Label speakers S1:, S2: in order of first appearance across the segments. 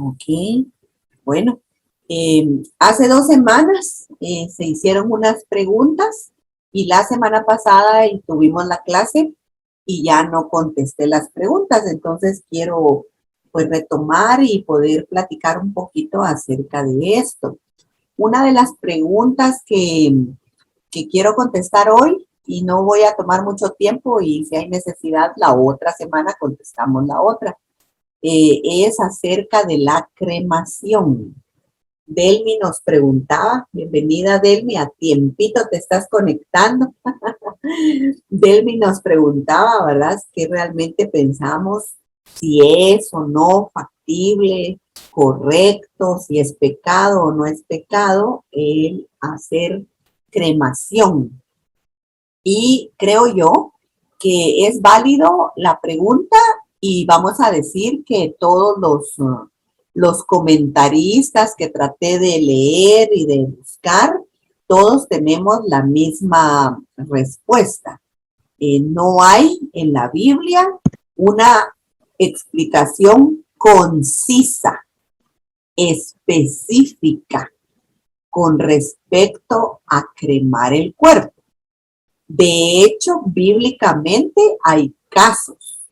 S1: Ok, bueno, hace 2 semanas se hicieron unas preguntas y la semana pasada tuvimos la clase y ya no contesté las preguntas, entonces quiero pues retomar y poder platicar un poquito acerca de esto. Una de las preguntas que quiero contestar hoy, y no voy a tomar mucho tiempo, y si hay necesidad la otra semana contestamos la otra, es acerca de la cremación. Delmi nos preguntaba, bienvenida Delmi, a tiempito te estás conectando. Delmi nos preguntaba, ¿verdad? ¿Qué realmente pensamos? Si es o no factible, correcto, si es pecado o no es pecado el hacer cremación. Y creo yo que es válido la pregunta y vamos a decir que todos los comentaristas que traté de leer y de buscar, todos tenemos la misma respuesta. No hay en la Biblia una explicación concisa, específica, con respecto a cremar el cuerpo. De hecho, bíblicamente hay casos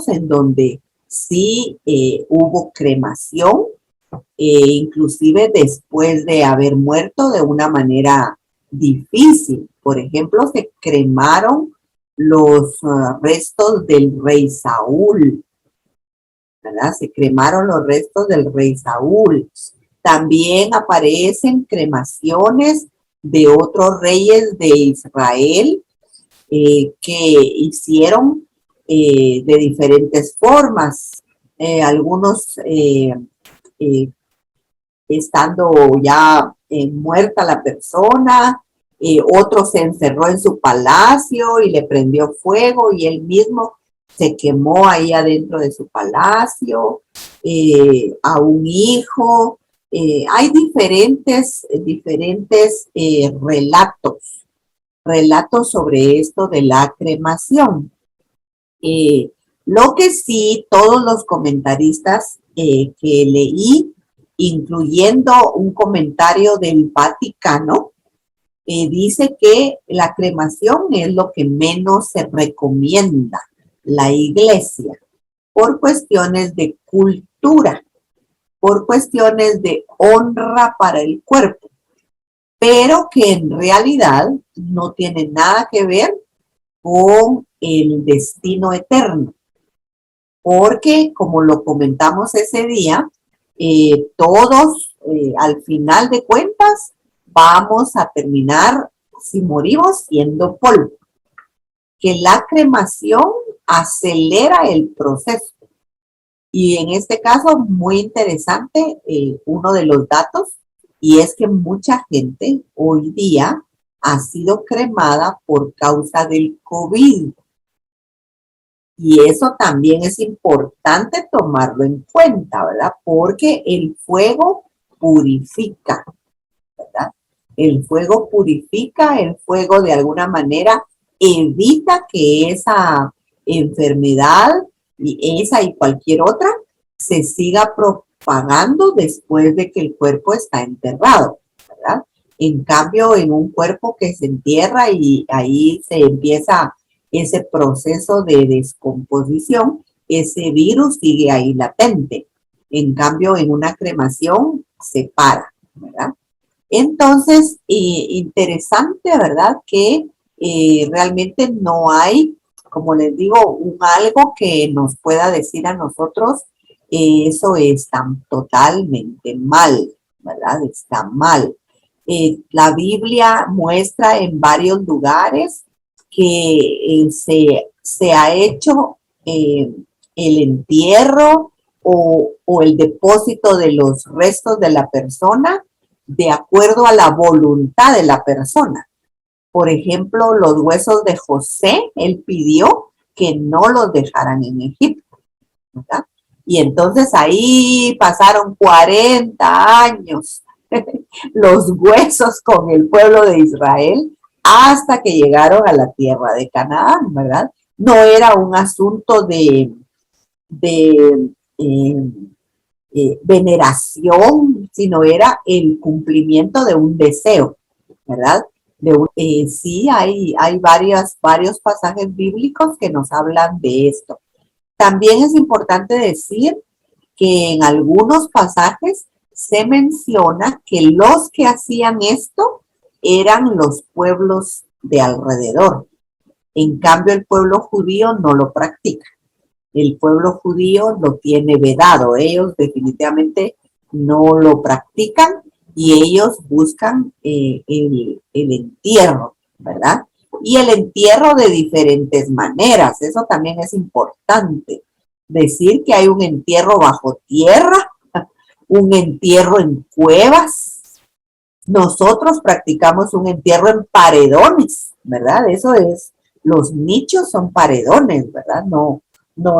S1: en donde sí hubo cremación, inclusive después de haber muerto de una manera difícil. Por ejemplo, se cremaron los restos del rey Saúl, ¿verdad? Se cremaron los restos del rey Saúl. También aparecen cremaciones de otros reyes de Israel que hicieron de diferentes formas. Algunos estando ya muerta la persona, otro se encerró en su palacio y le prendió fuego y él mismo se quemó ahí adentro de su palacio, a un hijo. Hay diferentes relatos sobre esto de la cremación. Lo que sí, todos los comentaristas que leí, incluyendo un comentario del Vaticano, dice que la cremación es lo que menos se recomienda la iglesia por cuestiones de cultura, por cuestiones de honra para el cuerpo, pero que en realidad no tiene nada que ver con el destino eterno, porque como lo comentamos ese día, todos al final de cuentas vamos a terminar, si morimos, siendo polvo. Que la cremación acelera el proceso. Y en este caso, muy interesante, uno de los datos, y es que mucha gente hoy día ha sido cremada por causa del COVID. Y eso también es importante tomarlo en cuenta, ¿verdad? Porque el fuego purifica, ¿verdad? El fuego purifica, el fuego de alguna manera evita que esa enfermedad y esa y cualquier otra se siga propagando después de que el cuerpo está enterrado, ¿verdad? En cambio, en un cuerpo que se entierra y ahí se empieza ese proceso de descomposición, ese virus sigue ahí latente. En cambio, en una cremación se para, ¿verdad? Entonces, interesante, ¿verdad? Que realmente no hay, como les digo, algo que nos pueda decir a nosotros, eso está totalmente mal, ¿verdad? Está mal. La Biblia muestra en varios lugares que se ha hecho el entierro o el depósito de los restos de la persona de acuerdo a la voluntad de la persona. Por ejemplo, los huesos de José, él pidió que no los dejaran en Egipto, ¿verdad? Y entonces ahí pasaron 40 años los huesos con el pueblo de Israel hasta que llegaron a la tierra de Canaán, ¿verdad? No era un asunto de veneración, sino era el cumplimiento de un deseo, ¿verdad? Sí, hay varios pasajes bíblicos que nos hablan de esto. También es importante decir que en algunos pasajes se menciona que los que hacían esto eran los pueblos de alrededor. En cambio, el pueblo judío no lo practica. El pueblo judío lo tiene vedado. Ellos definitivamente no lo practican y ellos buscan el entierro, ¿verdad? Y el entierro de diferentes maneras. Eso también es importante. Decir que hay un entierro bajo tierra, un entierro en cuevas. Nosotros practicamos un entierro en paredones, ¿verdad? Eso es, los nichos son paredones, ¿verdad? No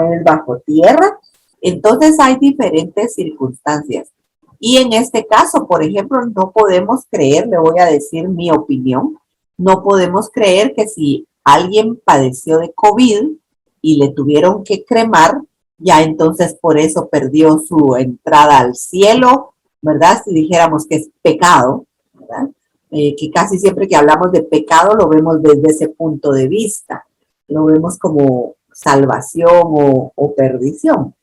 S1: es bajo tierra. Entonces hay diferentes circunstancias. Y en este caso, por ejemplo, no podemos creer, le voy a decir mi opinión, no podemos creer que si alguien padeció de COVID y le tuvieron que cremar, ya entonces por eso perdió su entrada al cielo, ¿verdad? Si dijéramos que es pecado, ¿verdad? Que casi siempre que hablamos de pecado lo vemos desde ese punto de vista, lo vemos como salvación o perdición.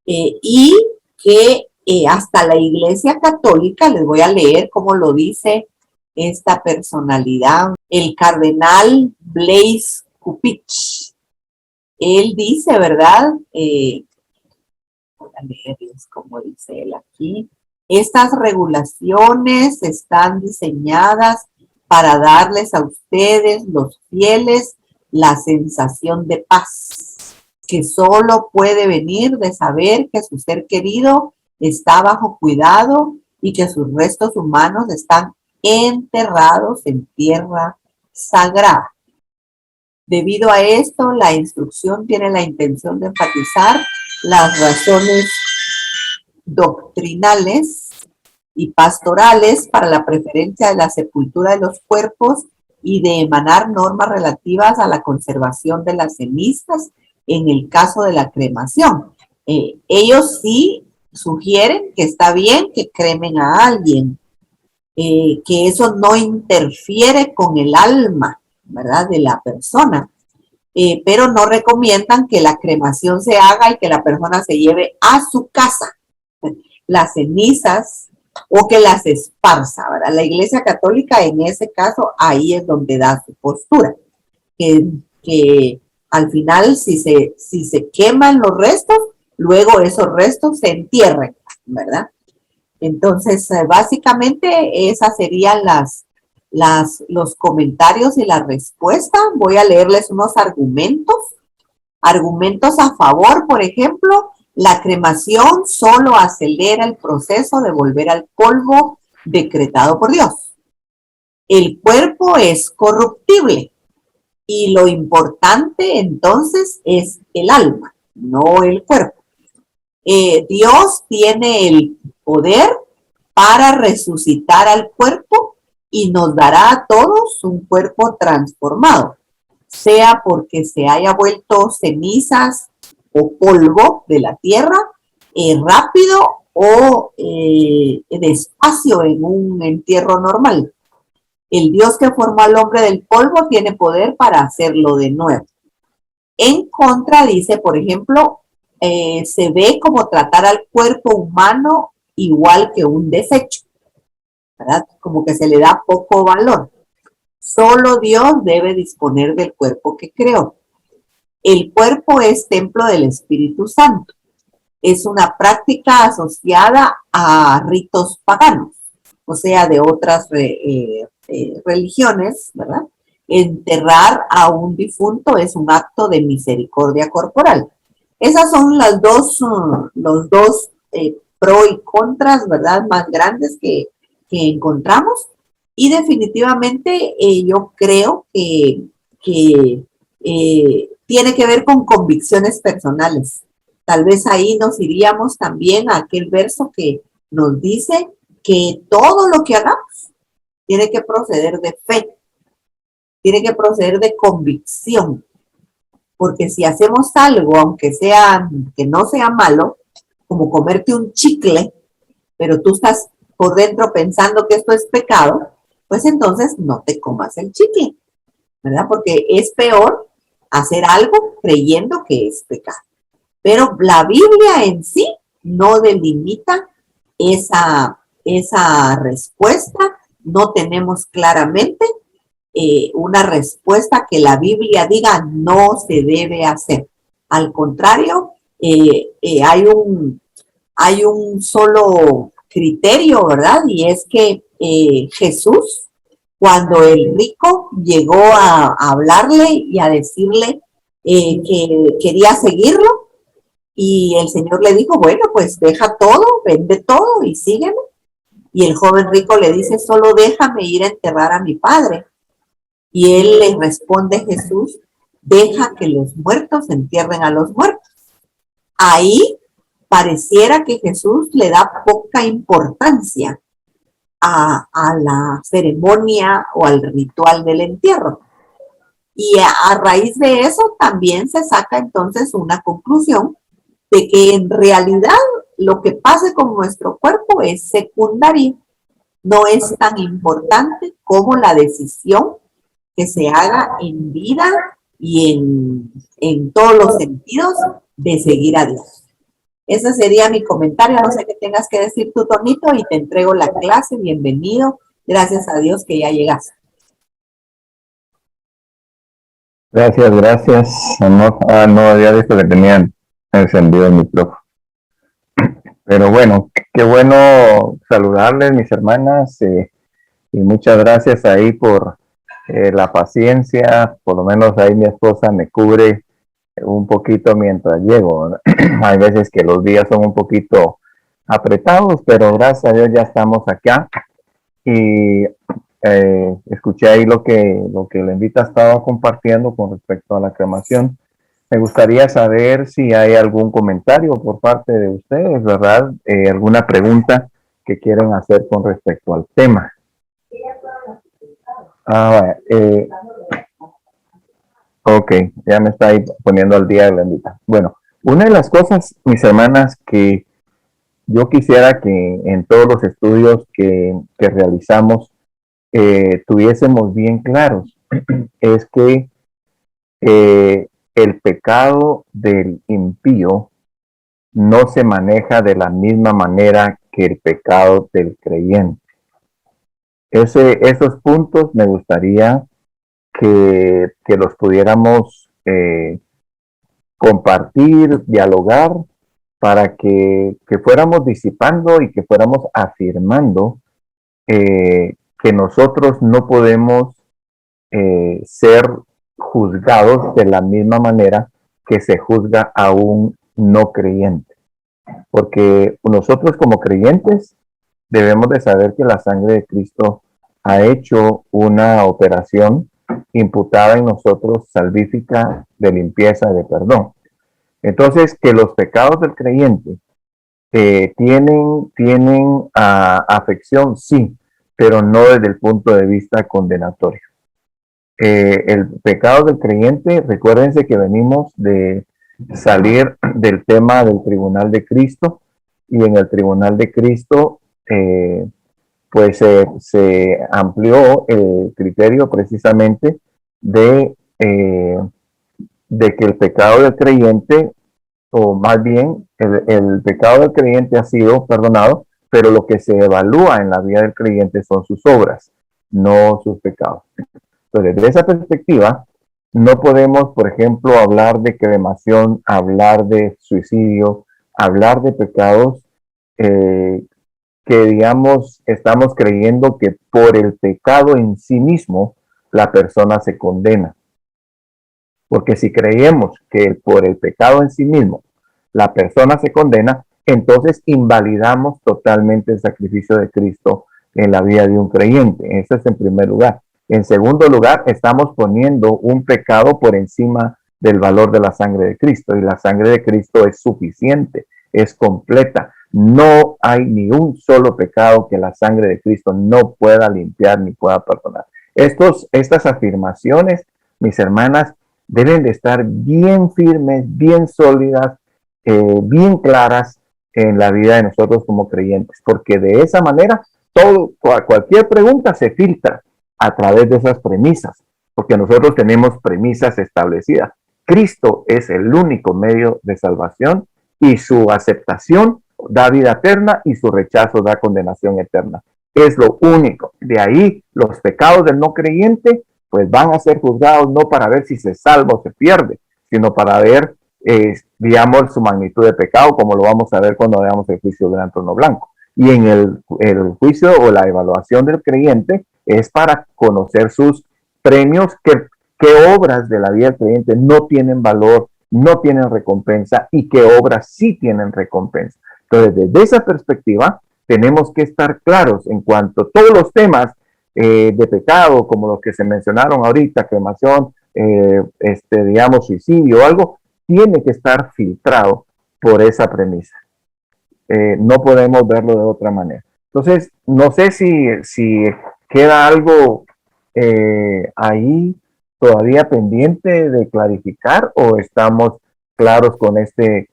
S1: Y que hasta la Iglesia Católica, les voy a leer cómo lo dice esta personalidad, el cardenal Blaise Cupich. Él dice, ¿verdad? Voy a leerles como dice él aquí. Estas regulaciones están diseñadas para darles a ustedes, los fieles, la sensación de paz, que solo puede venir de saber que su ser querido está bajo cuidado y que sus restos humanos están enterrados en tierra sagrada. Debido a esto, la instrucción tiene la intención de enfatizar las razones doctrinales y pastorales para la preferencia de la sepultura de los cuerpos y de emanar normas relativas a la conservación de las cenizas en el caso de la cremación. Ellos sí sugieren que está bien que cremen a alguien, que eso no interfiere con el alma, ¿verdad?, de la persona, pero no recomiendan que la cremación se haga y que la persona se lleve a su casa las cenizas o que las esparza, ¿verdad? La Iglesia Católica en ese caso ahí es donde da su postura, que al final si se queman los restos, luego esos restos se entierren, ¿verdad? Entonces, básicamente esas serían los comentarios y la respuesta. Voy a leerles unos argumentos. Argumentos a favor, por ejemplo, la cremación solo acelera el proceso de volver al polvo decretado por Dios. El cuerpo es corruptible y lo importante entonces es el alma, no el cuerpo. Dios tiene el poder para resucitar al cuerpo y nos dará a todos un cuerpo transformado, sea porque se haya vuelto cenizas o polvo de la tierra, rápido o despacio en un entierro normal. El Dios que formó al hombre del polvo tiene poder para hacerlo de nuevo. En contra, dice, por ejemplo, se ve como tratar al cuerpo humano igual que un desecho, ¿verdad? Como que se le da poco valor. Solo Dios debe disponer del cuerpo que creó. El cuerpo es templo del Espíritu Santo. Es una práctica asociada a ritos paganos, o sea, de otras religiones, ¿verdad? Enterrar a un difunto es un acto de misericordia corporal. Esas son los dos pro y contras, ¿verdad?, más grandes que encontramos. Y definitivamente yo creo que tiene que ver con convicciones personales. Tal vez ahí nos iríamos también a aquel verso que nos dice que todo lo que hagamos tiene que proceder de fe, tiene que proceder de convicción, porque si hacemos algo, aunque no sea malo, como comerte un chicle, pero tú estás por dentro pensando que esto es pecado, pues entonces no te comas el chicle, ¿verdad? Porque es peor hacer algo creyendo que es pecado. Pero la Biblia en sí no delimita esa respuesta, no tenemos claramente una respuesta que la Biblia diga no se debe hacer. Al contrario, hay un solo criterio, ¿verdad? Y es que Jesús, cuando el rico llegó a hablarle y a decirle que quería seguirlo, y el Señor le dijo, bueno, pues deja todo, vende todo y sígueme. Y el joven rico le dice, solo déjame ir a enterrar a mi padre. Y él le responde, Jesús, deja que los muertos entierren a los muertos. Ahí pareciera que Jesús le da poca importancia a la ceremonia o al ritual del entierro. Y a raíz de eso también se saca entonces una conclusión de que en realidad lo que pase con nuestro cuerpo es secundario, no es tan importante como la decisión que se haga en vida y en todos los sentidos de seguir a Dios. Ese sería mi comentario. No sé qué tengas que decir tú, Tonito, y te entrego la clase. Bienvenido. Gracias a Dios que ya llegaste.
S2: Gracias, amor. No había visto que tenían encendido el micrófono. Pero bueno, qué bueno saludarles, mis hermanas, y muchas gracias ahí por la paciencia. Por lo menos ahí mi esposa me cubre un poquito mientras llego, ¿verdad? Hay veces que los días son un apretados, pero gracias a Dios ya estamos acá. Y escuché ahí lo que la invita estaba compartiendo con respecto a la cremación. Me gustaría saber si hay algún comentario por parte de ustedes, ¿verdad? Alguna pregunta que quieren hacer con respecto al tema. Ok, ya me está ahí poniendo al día de la invita. Bueno, una de las cosas, mis hermanas, que yo quisiera que en todos los estudios que realizamos tuviésemos bien claros es que el pecado del impío no se maneja de la misma manera que el pecado del creyente. Esos puntos me gustaría que los pudiéramos compartir, dialogar, para que fuéramos disipando y que fuéramos afirmando que nosotros no podemos ser juzgados de la misma manera que se juzga a un no creyente. Porque nosotros como creyentes debemos de saber que la sangre de Cristo ha hecho una operación imputada en nosotros salvífica de limpieza y de perdón. Entonces, que los pecados del creyente tienen afección, sí, pero no desde el punto de vista condenatorio. El pecado del creyente, recuérdense que venimos de salir del tema del tribunal de Cristo, y en el tribunal de Cristo pues se amplió el criterio precisamente de que el pecado del creyente, o más bien el pecado del creyente ha sido perdonado, pero lo que se evalúa en la vida del creyente son sus obras, no sus pecados. Entonces, desde esa perspectiva, no podemos, por ejemplo, hablar de cremación, hablar de suicidio, hablar de pecados que, digamos, estamos creyendo que por el pecado en sí mismo la persona se condena. Porque si creemos que por el pecado en sí mismo la persona se condena, entonces invalidamos totalmente el sacrificio de Cristo en la vida de un creyente. Eso es en primer lugar. En segundo lugar, estamos poniendo un pecado por encima del valor de la sangre de Cristo, y la sangre de Cristo es suficiente, es completa. No hay ni un solo pecado que la sangre de Cristo no pueda limpiar ni pueda perdonar. Estas afirmaciones, mis hermanas, deben de estar bien firmes, bien sólidas, bien claras, en la vida de nosotros como creyentes, porque de esa manera cualquier pregunta se filtra a través de esas premisas, porque nosotros tenemos premisas establecidas. Cristo es el único medio de salvación y su aceptación da vida eterna y su rechazo da condenación eterna. Es lo único. De ahí los pecados del no creyente pues van a ser juzgados no para ver si se salva o se pierde, sino para ver, digamos, su magnitud de pecado, como lo vamos a ver cuando veamos el juicio del trono blanco. Y en el juicio o la evaluación del creyente es para conocer sus premios, qué obras de la vida del creyente no tienen valor, no tienen recompensa y qué obras sí tienen recompensa. Entonces, desde esa perspectiva, tenemos que estar claros en cuanto a todos los temas de pecado, como los que se mencionaron ahorita, cremación, digamos, suicidio o algo, tiene que estar filtrado por esa premisa. No podemos verlo de otra manera. Entonces, no sé si queda algo ahí todavía pendiente de clarificar o estamos claros con este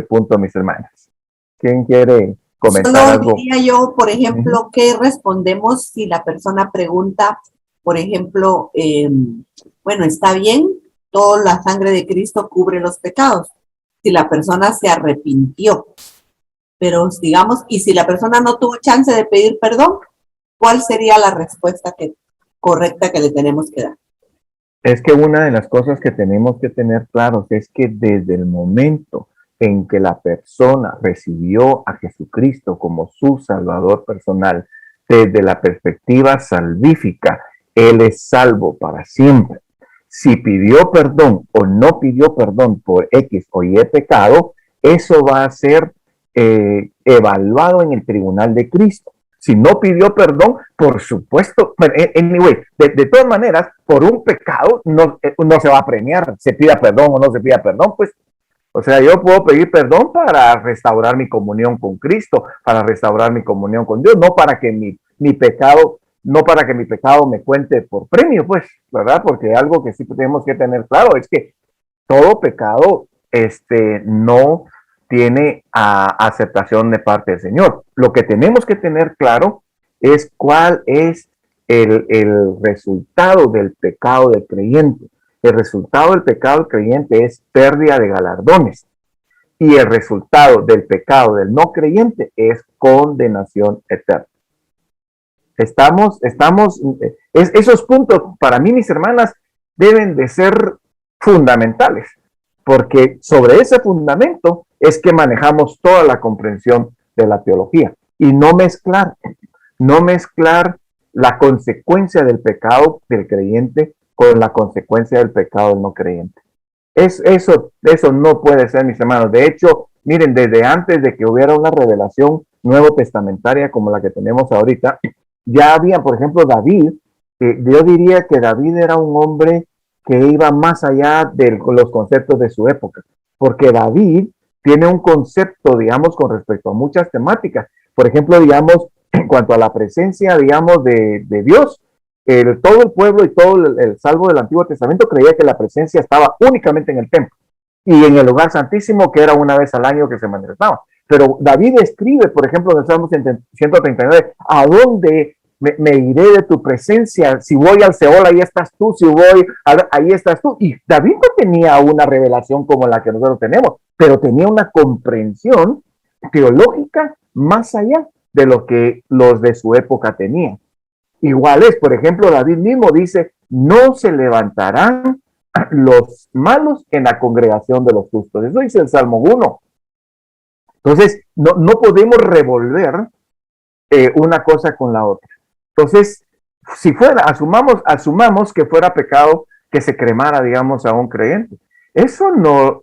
S2: punto, mis hermanas. ¿Quién quiere comentar algo?
S1: Diría yo, por ejemplo, ¿qué respondemos si la persona pregunta, por ejemplo, bueno, está bien, toda la sangre de Cristo cubre los pecados, si la persona se arrepintió, pero digamos, y si la persona no tuvo chance de pedir perdón, ¿cuál sería la respuesta correcta que le tenemos que dar?
S2: Es que una de las cosas que tenemos que tener claros es que desde el momento en que la persona recibió a Jesucristo como su Salvador personal, desde la perspectiva salvífica, Él es salvo para siempre. Si pidió perdón o no pidió perdón por X o Y pecado, eso va a ser evaluado en el tribunal de Cristo. Si no pidió perdón, por supuesto, anyway, de todas maneras, por un pecado no se va a premiar, se pida perdón o no se pida perdón, pues. O sea, yo puedo pedir perdón para restaurar mi comunión con Cristo, para restaurar mi comunión con Dios, no para que mi pecado me cuente por premio, pues, ¿verdad? Porque algo que sí tenemos que tener claro es que todo pecado no tiene aceptación de parte del Señor. Lo que tenemos que tener claro es cuál es el resultado del pecado del creyente. El resultado del pecado del creyente es pérdida de galardones. Y el resultado del pecado del no creyente es condenación eterna. Esos puntos, para mí, mis hermanas, deben de ser fundamentales, porque sobre ese fundamento es que manejamos toda la comprensión de la teología. Y no mezclar la consecuencia del pecado del creyente con la consecuencia del pecado del no creyente. Eso no puede ser, mis hermanos. De hecho, miren, desde antes de que hubiera una revelación nuevo testamentaria como la que tenemos ahorita, ya había, por ejemplo, David. Yo diría que David era un hombre que iba más allá de los conceptos de su época, porque David tiene un concepto, digamos, con respecto a muchas temáticas. Por ejemplo, digamos, en cuanto a la presencia, digamos, de Dios, todo el pueblo y todo el salvo del Antiguo Testamento creía que la presencia estaba únicamente en el templo y en el lugar santísimo, que era una vez al año que se manifestaba. Pero David escribe, por ejemplo, en el Salmo 139, ¿a dónde me iré de tu presencia? Si voy al Seol, ahí estás tú. Si voy, ahí estás tú. Y David no tenía una revelación como la que nosotros tenemos, pero tenía una comprensión teológica más allá de lo que los de su época tenían. Igual es, por ejemplo, David mismo dice, no se levantarán los malos en la congregación de los justos. Eso dice el Salmo 1. Entonces, no podemos revolver una cosa con la otra. Entonces, si fuera, asumamos que fuera pecado que se cremara, digamos, a un creyente. Eso no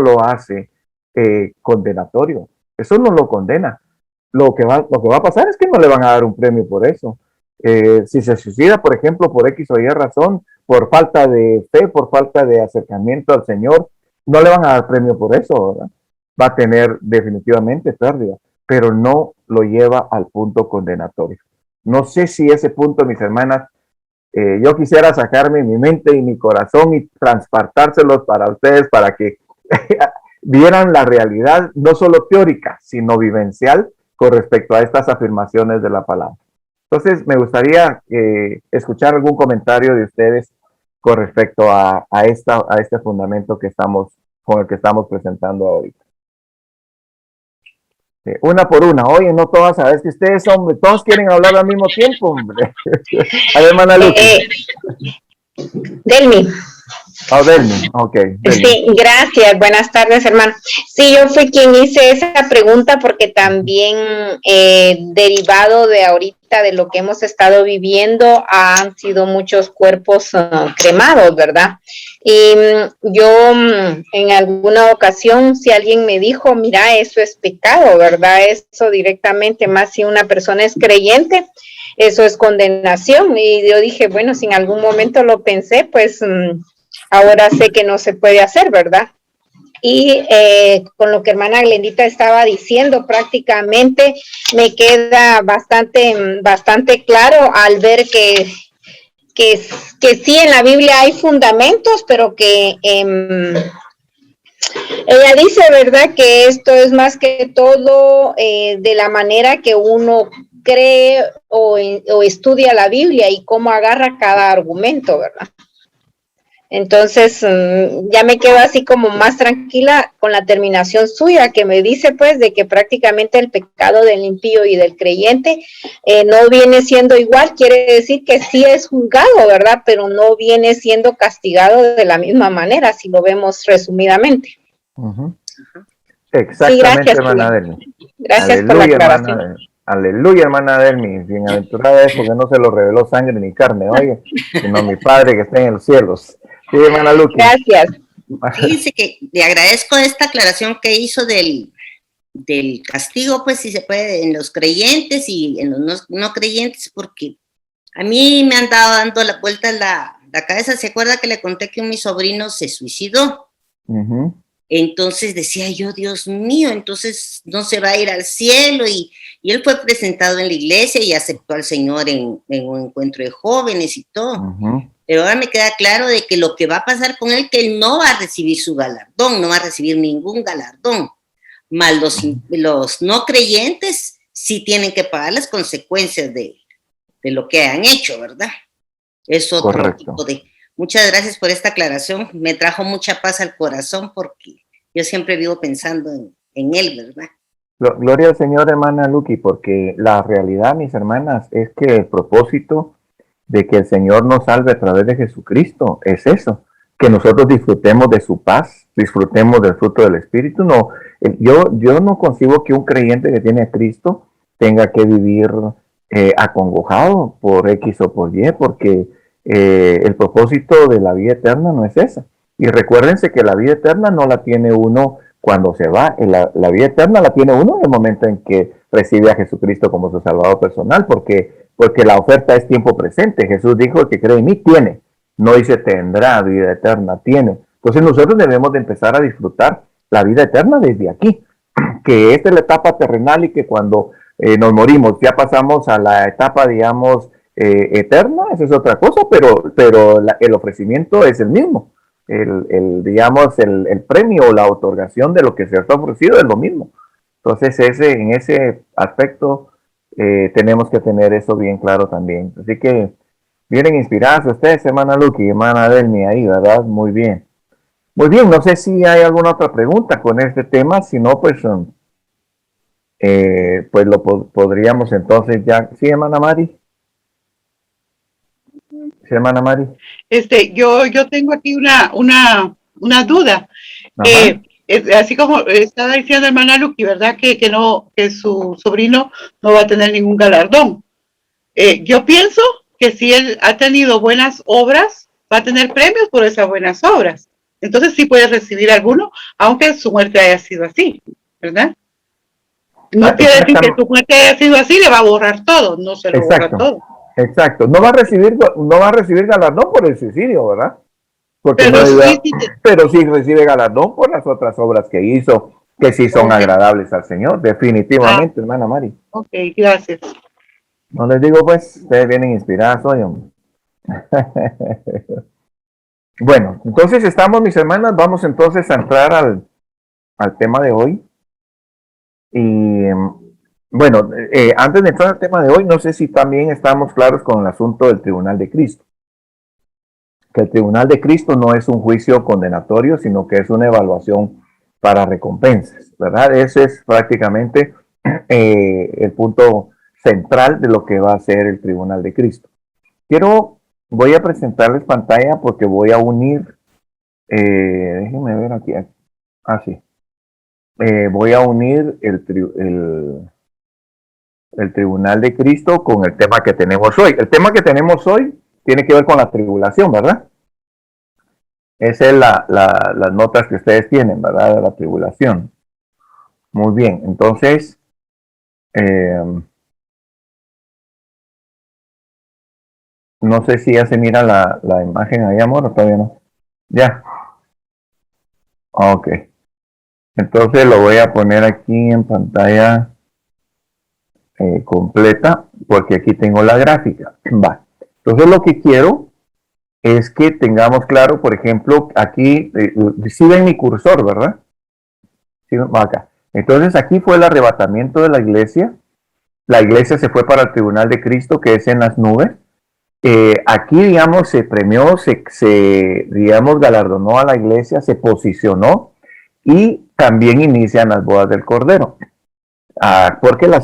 S2: lo hace condenatorio. Eso no lo condena. Lo que va a pasar es que no le van a dar un premio por eso. Si se suicida, por ejemplo, por X o Y razón, por falta de fe, por falta de acercamiento al Señor, no le van a dar premio por eso, ¿verdad? Va a tener definitivamente pérdida, pero no lo lleva al punto condenatorio. No sé si ese punto, mis hermanas, yo quisiera sacarme mi mente y mi corazón y transportárselos para ustedes, para que vieran la realidad no solo teórica, sino vivencial con respecto a estas afirmaciones de la palabra. Entonces, me gustaría escuchar algún comentario de ustedes con respecto a este fundamento con el que estamos presentando ahorita. Una por una. Oye, no todas, sabes que ustedes, hombre, todos quieren hablar al mismo tiempo, hombre. A ver, hermana Lucy.
S3: Delmi.
S2: Oh, Delmi, ok. Delmi.
S3: Sí, gracias. Buenas tardes, hermano. Sí, yo fui quien hice esa pregunta porque también derivado de ahorita de lo que hemos estado viviendo han sido muchos cuerpos cremados, ¿verdad? Y yo en alguna ocasión, si alguien me dijo, mira, eso es pecado, ¿verdad? Eso directamente, más si una persona es creyente, eso es condenación. Y yo dije, bueno, si en algún momento lo pensé, pues ahora sé que no se puede hacer, ¿verdad? Y con lo que hermana Glendita estaba diciendo, prácticamente me queda bastante claro al ver que sí en la Biblia hay fundamentos, pero que ella dice, ¿verdad?, que esto es más que todo de la manera que uno cree o estudia la Biblia y cómo agarra cada argumento, ¿verdad? Entonces ya me quedo así como más tranquila con la terminación suya que me dice pues de que prácticamente el pecado del impío y del creyente no viene siendo igual, quiere decir que sí es juzgado, ¿verdad? Pero no viene siendo castigado de la misma manera, si lo vemos resumidamente.
S2: Exactamente, sí, gracias, hermana Delmi.
S3: Gracias por la aclaración.
S2: Aleluya, hermana Delmi. Bienaventurada es porque no se lo reveló sangre ni carne, oye, sino mi Padre que está en los cielos. Sí, hermana Luqui.
S3: Gracias.
S4: Fíjense que le agradezco esta aclaración que hizo del castigo, pues si se puede, en los creyentes y en los no creyentes, porque a mí me han dado dando la vuelta la cabeza. ¿Se acuerda que le conté que mi sobrino se suicidó? Entonces decía yo, Dios mío, entonces no se va a ir al cielo, y él fue presentado en la iglesia y aceptó al Señor en un encuentro de jóvenes y todo. Pero ahora me queda claro de que lo que va a pasar con él, que él no va a recibir su galardón, no va a recibir ningún galardón. Más los no creyentes sí tienen que pagar las consecuencias de lo que han hecho, ¿verdad? Es otro tipo de... Muchas gracias por esta aclaración. Me trajo mucha paz al corazón porque yo siempre vivo pensando en él, ¿verdad?
S2: Gloria al Señor, hermana Luqui, porque la realidad, mis hermanas, es que el propósito de que el Señor nos salve a través de Jesucristo es eso, que nosotros disfrutemos de su paz, disfrutemos del fruto del Espíritu. No, yo no concibo que un creyente que tiene a Cristo tenga que vivir acongojado por X o por Y, porque el propósito de la vida eterna no es esa. Y recuérdense que la vida eterna no la tiene uno cuando se va, la vida eterna la tiene uno en el momento en que recibe a Jesucristo como su Salvador personal, porque la oferta es tiempo presente. Jesús dijo, el que cree en mí tiene, no dice tendrá vida eterna, tiene. Entonces nosotros debemos de empezar a disfrutar la vida eterna desde aquí, que esta es la etapa terrenal y que cuando nos morimos ya pasamos a la etapa, digamos, eterna. Esa es otra cosa, pero el ofrecimiento es el mismo. Digamos, el premio o la otorgación de lo que se ha ofrecido es lo mismo. Entonces en ese aspecto tenemos que tener eso bien claro también. Así que vienen inspiradas ustedes, hermana Luqui, hermana Delmi, ahí, ¿verdad? Muy bien. Muy bien, no sé si hay alguna otra pregunta con este tema, si no, pues lo podríamos entonces ya. ¿Sí, hermana Mari? ¿Sí, hermana Mari?
S5: Yo tengo aquí una duda. Así como estaba diciendo hermana Luqui, ¿verdad? Que su sobrino no va a tener ningún galardón. Yo pienso que si él ha tenido buenas obras, va a tener premios por esas buenas obras. Entonces sí puede recibir alguno, aunque su muerte haya sido así, ¿verdad? No quiere decir que su muerte haya sido así, le va a borrar todo, no se lo borra todo.
S2: Exacto, no va a recibir galardón por el suicidio, ¿verdad? Porque pero sí recibe galardón por las otras obras que hizo, que sí son agradables al Señor, definitivamente, hermana Mari.
S5: Ok, gracias.
S2: No les digo, pues, ustedes vienen inspiradas hoy, hombre. Bueno, entonces estamos, mis hermanas, vamos entonces a entrar al tema de hoy. Y bueno, antes de entrar al tema de hoy, no sé si también estamos claros con el asunto del Tribunal de Cristo. Que el Tribunal de Cristo no es un juicio condenatorio, sino que es una evaluación para recompensas, ¿verdad? Ese es prácticamente el punto central de lo que va a ser el Tribunal de Cristo. Voy a presentarles pantalla porque voy a unir, déjenme ver aquí, sí. Voy a unir el Tribunal de Cristo con el tema que tenemos hoy. El tema que tenemos hoy tiene que ver con la tribulación, ¿verdad? Esa es las notas que ustedes tienen, ¿verdad? De la tribulación. Muy bien, entonces, no sé si ya se mira la imagen ahí, amor, o todavía no. Ya. Ok. Entonces lo voy a poner aquí en pantalla completa, porque aquí tengo la gráfica. Va. Entonces lo que quiero es que tengamos claro, por ejemplo, aquí, sí ven mi cursor, ¿verdad? Sí, acá. Entonces aquí fue el arrebatamiento de la iglesia. La iglesia se fue para el Tribunal de Cristo, que es en las nubes. Aquí, digamos, se premió, digamos, galardonó a la iglesia, se posicionó y también inician las bodas del Cordero. Porque las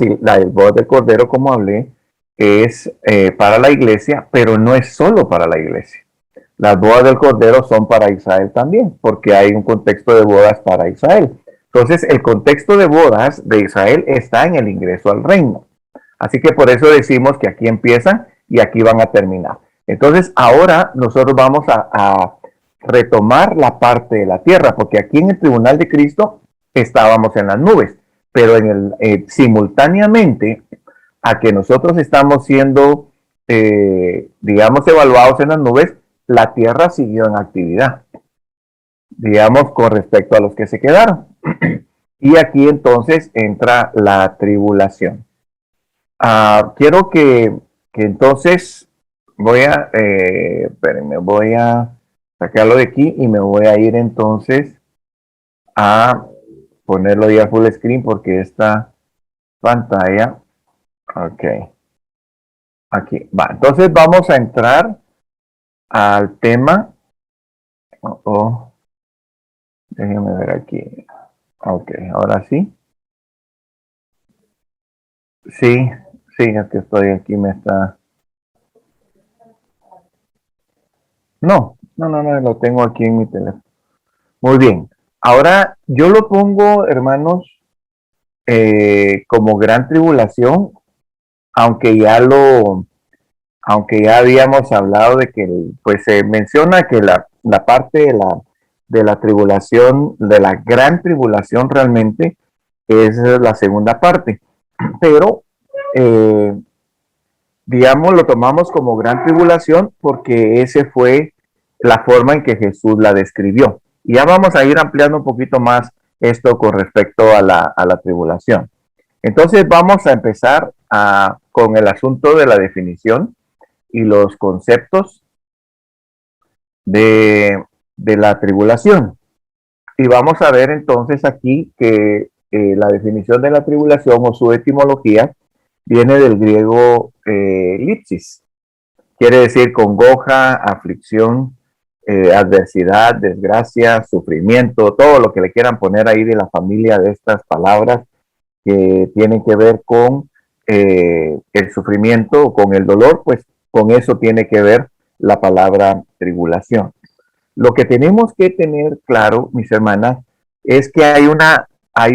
S2: bodas del Cordero, como hablé, es para la iglesia, pero no es solo para la iglesia. Las bodas del Cordero son para Israel también, porque hay un contexto de bodas para Israel. Entonces, el contexto de bodas de Israel está en el ingreso al reino. Así que por eso decimos que aquí empiezan y aquí van a terminar. Entonces, ahora nosotros vamos a retomar la parte de la tierra, porque aquí en el Tribunal de Cristo estábamos en las nubes, pero simultáneamente a que nosotros estamos siendo, digamos, evaluados en las nubes, la tierra siguió en actividad, digamos, con respecto a los que se quedaron. Y aquí entonces entra la tribulación. Quiero que entonces espérenme, voy a sacarlo de aquí y me voy a ir entonces a ponerlo ya full screen porque esta pantalla, ok, aquí va. Entonces vamos a entrar al tema. Déjenme ver aquí. Ok, ahora sí. Sí, aquí estoy, aquí me está. No, lo tengo aquí en mi teléfono. Muy bien. Ahora yo lo pongo, hermanos, como gran tribulación, aunque ya habíamos hablado de que, pues se menciona que la parte de la tribulación, de la gran tribulación realmente, es la segunda parte. Pero, digamos, lo tomamos como gran tribulación porque ese fue la forma en que Jesús la describió. Y ya vamos a ir ampliando un poquito más esto con respecto a la tribulación. Entonces vamos a empezar con el asunto de la definición y los conceptos de la tribulación. Y vamos a ver entonces aquí que la definición de la tribulación o su etimología viene del griego lipsis. Quiere decir congoja, aflicción, adversidad, desgracia, sufrimiento, todo lo que le quieran poner ahí de la familia de estas palabras que tienen que ver con el sufrimiento o con el dolor, pues con eso tiene que ver la palabra tribulación. Lo que tenemos que tener claro, mis hermanas, es que hay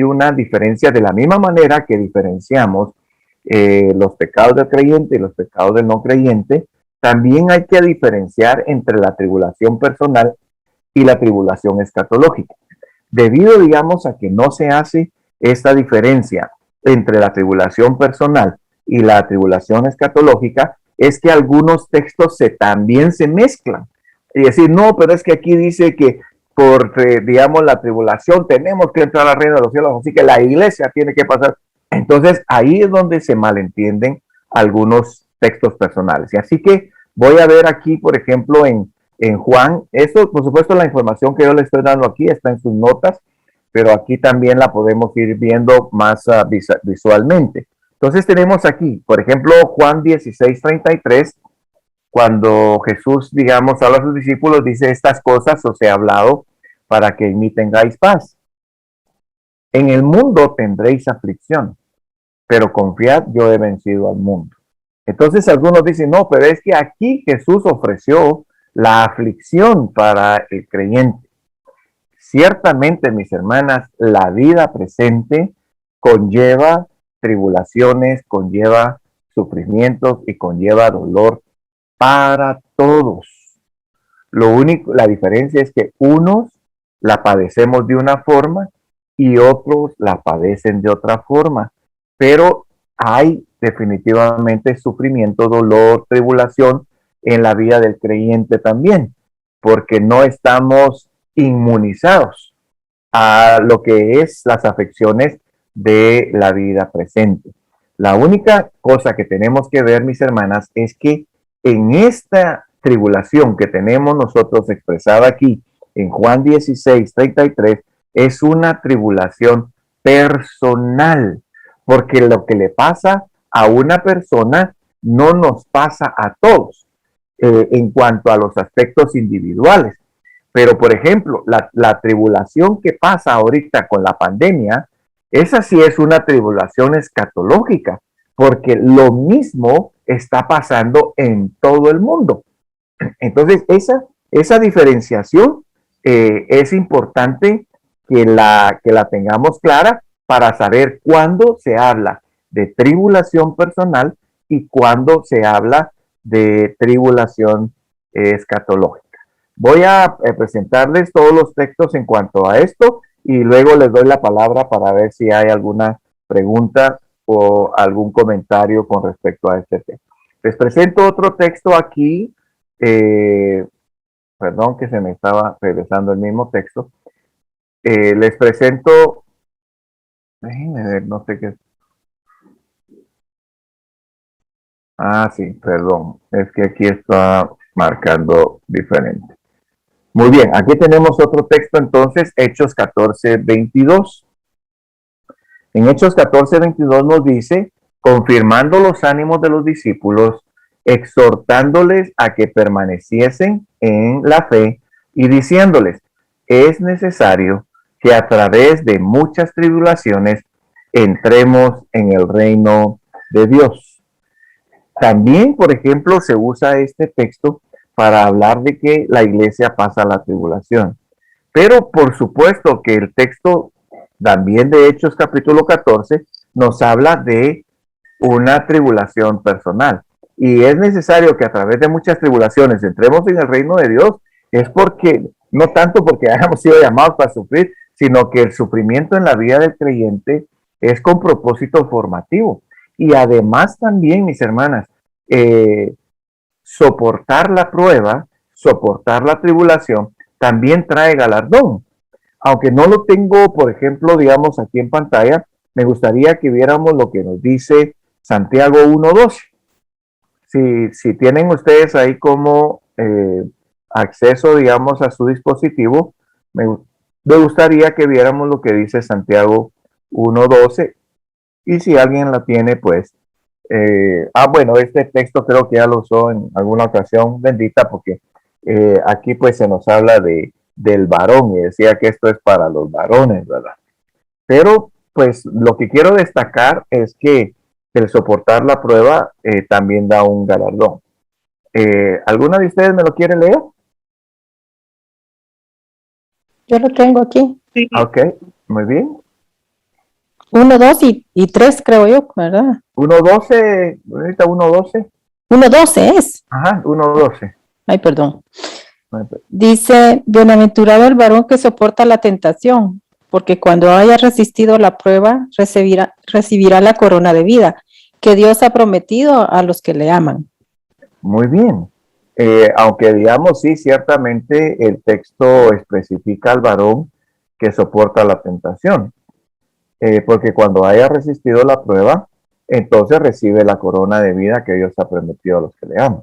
S2: una diferencia de la misma manera que diferenciamos los pecados del creyente y los pecados del no creyente. También hay que diferenciar entre la tribulación personal y la tribulación escatológica. Debido, digamos, a que no se hace esta diferencia entre la tribulación personal y la tribulación escatológica, es que algunos textos también se mezclan. Y decir, no, pero es que aquí dice que por, digamos, la tribulación tenemos que entrar al reino de los cielos, así que la iglesia tiene que pasar. Entonces, ahí es donde se malentienden algunos textos personales. Y así que voy a ver aquí, por ejemplo, en Juan, eso, por supuesto, la información que yo le estoy dando aquí está en sus notas, pero aquí también la podemos ir viendo más visualmente. Entonces tenemos aquí, por ejemplo, Juan 16:33, cuando Jesús, digamos, habla a sus discípulos, dice: estas cosas os he hablado para que en mí tengáis paz. En el mundo tendréis aflicción, pero confiad, yo he vencido al mundo. Entonces algunos dicen: no, pero es que aquí Jesús ofreció la aflicción para el creyente. Ciertamente, mis hermanas, la vida presente conlleva tribulaciones, conlleva sufrimientos y conlleva dolor para todos. Lo único, la diferencia es que unos la padecemos de una forma y otros la padecen de otra forma, pero hay definitivamente sufrimiento, dolor, tribulación en la vida del creyente también, porque no estamos inmunizados a lo que es las afecciones de la vida presente. La única cosa que tenemos que ver, mis hermanas, es que en esta tribulación que tenemos nosotros expresada aquí en Juan 16:33, es una tribulación personal, porque lo que le pasa a una persona no nos pasa a todos en cuanto a los aspectos individuales. Pero, por ejemplo, la tribulación que pasa ahorita con la pandemia, esa sí es una tribulación escatológica, porque lo mismo está pasando en todo el mundo. Entonces, esa diferenciación es importante que la tengamos clara para saber cuándo se habla de tribulación personal y cuándo se habla de tribulación escatológica. Voy a presentarles todos los textos en cuanto a esto y luego les doy la palabra para ver si hay alguna pregunta o algún comentario con respecto a este tema. Les presento otro texto aquí. Perdón que se me estaba regresando el mismo texto. Les presento, déjenme ver, no sé qué. Ah, sí, perdón, es que aquí está marcando diferente. Muy bien, aquí tenemos otro texto entonces, Hechos 14:22. En Hechos 14:22 nos dice: confirmando los ánimos de los discípulos, exhortándoles a que permaneciesen en la fe y diciéndoles: es necesario que a través de muchas tribulaciones entremos en el reino de Dios. También, por ejemplo, se usa este texto para hablar de que la iglesia pasa la tribulación. Pero por supuesto que el texto también de Hechos capítulo 14 nos habla de una tribulación personal. Y es necesario que a través de muchas tribulaciones entremos en el reino de Dios, es porque, no tanto porque hayamos sido llamados para sufrir, sino que el sufrimiento en la vida del creyente es con propósito formativo. Y además también, mis hermanas, soportar la prueba, soportar la tribulación, también trae galardón. Aunque no lo tengo, por ejemplo, digamos aquí en pantalla, me gustaría que viéramos lo que nos dice Santiago 1:12. Si tienen ustedes ahí como acceso, digamos, a su dispositivo, me gustaría que viéramos lo que dice Santiago 1:12. Y si alguien la tiene, pues, bueno, este texto creo que ya lo usó en alguna ocasión, bendita, porque aquí pues se nos habla del varón y decía que esto es para los varones, ¿verdad? Pero pues lo que quiero destacar es que el soportar la prueba también da un galardón. ¿Alguna de ustedes me lo quiere leer?
S6: Yo lo tengo aquí.
S5: Sí.
S2: Ok, muy bien.
S6: 1, 2 y 3, creo yo, ¿verdad?
S2: 1:12, ahorita 1:12.
S6: 1, 12 es.
S2: Ajá, 1:12.
S6: Ay, perdón. Dice: bienaventurado el varón que soporta la tentación, porque cuando haya resistido la prueba, recibirá la corona de vida que Dios ha prometido a los que le aman.
S2: Muy bien. Aunque digamos, sí, ciertamente el texto especifica al varón que soporta la tentación. Porque cuando haya resistido la prueba, entonces recibe la corona de vida que Dios ha prometido a los que le aman.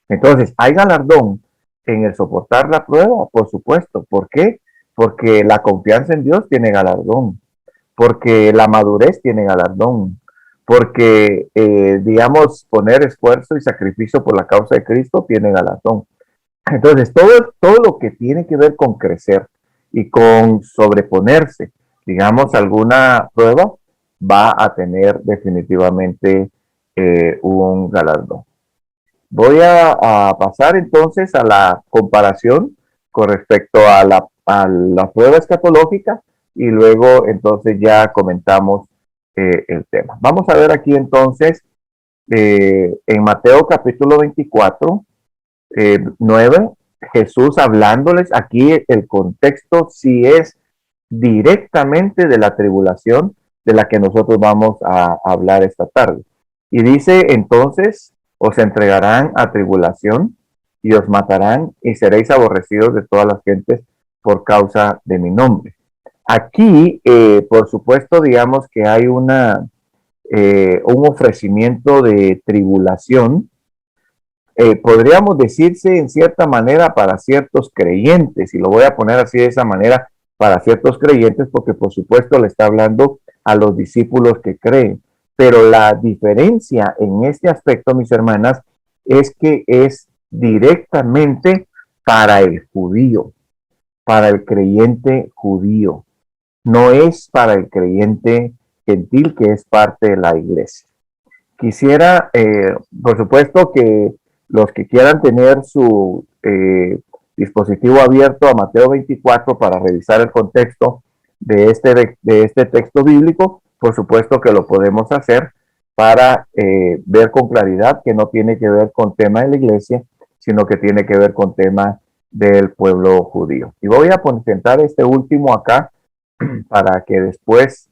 S2: Entonces, ¿hay galardón en el soportar la prueba? Por supuesto. ¿Por qué? porque la confianza en Dios tiene galardón, porque la madurez tiene galardón, porque, digamos, poner esfuerzo y sacrificio por la causa de Cristo tiene galardón. Entonces, todo lo que tiene que ver con crecer y con sobreponerse, digamos, alguna prueba, va a tener definitivamente un galardón. Voy a pasar entonces a la comparación con respecto a la prueba escatológica y luego entonces ya comentamos el tema. Vamos a ver aquí entonces en Mateo capítulo 24, 9, Jesús hablándoles, aquí el contexto sí es directamente de la tribulación de la que nosotros vamos a hablar esta tarde. Y dice entonces, os entregarán a tribulación y os matarán y seréis aborrecidos de todas las gentes por causa de mi nombre. Aquí, por supuesto, digamos que hay un ofrecimiento de tribulación, podríamos decirse en cierta manera para ciertos creyentes, y lo voy a poner así de esa manera, para ciertos creyentes, porque por supuesto le está hablando a los discípulos que creen. Pero la diferencia en este aspecto, mis hermanas, es que es directamente para el judío, para el creyente judío. No es para el creyente gentil que es parte de la iglesia. Quisiera, por supuesto, que los que quieran tener su dispositivo abierto a Mateo 24 para revisar el contexto de este texto bíblico, por supuesto que lo podemos hacer para ver con claridad que no tiene que ver con tema de la iglesia, sino que tiene que ver con tema del pueblo judío. Y voy a presentar este último acá para que después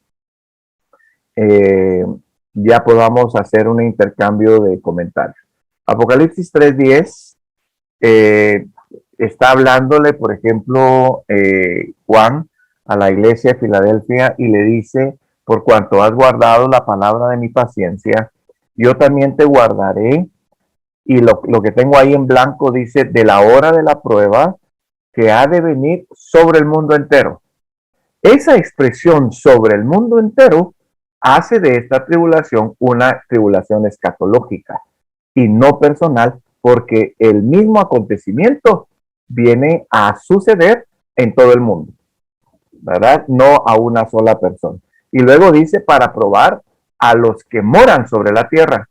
S2: ya podamos hacer un intercambio de comentarios. Apocalipsis 3:10 está hablándole, por ejemplo, Juan a la iglesia de Filadelfia y le dice, por cuanto has guardado la palabra de mi paciencia, yo también te guardaré. Y lo que tengo ahí en blanco dice, de la hora de la prueba que ha de venir sobre el mundo entero. Esa expresión sobre el mundo entero hace de esta tribulación una tribulación escatológica y no personal, porque el mismo acontecimiento viene a suceder en todo el mundo, ¿verdad? No a una sola persona. Y luego dice para probar a los que moran sobre la tierra.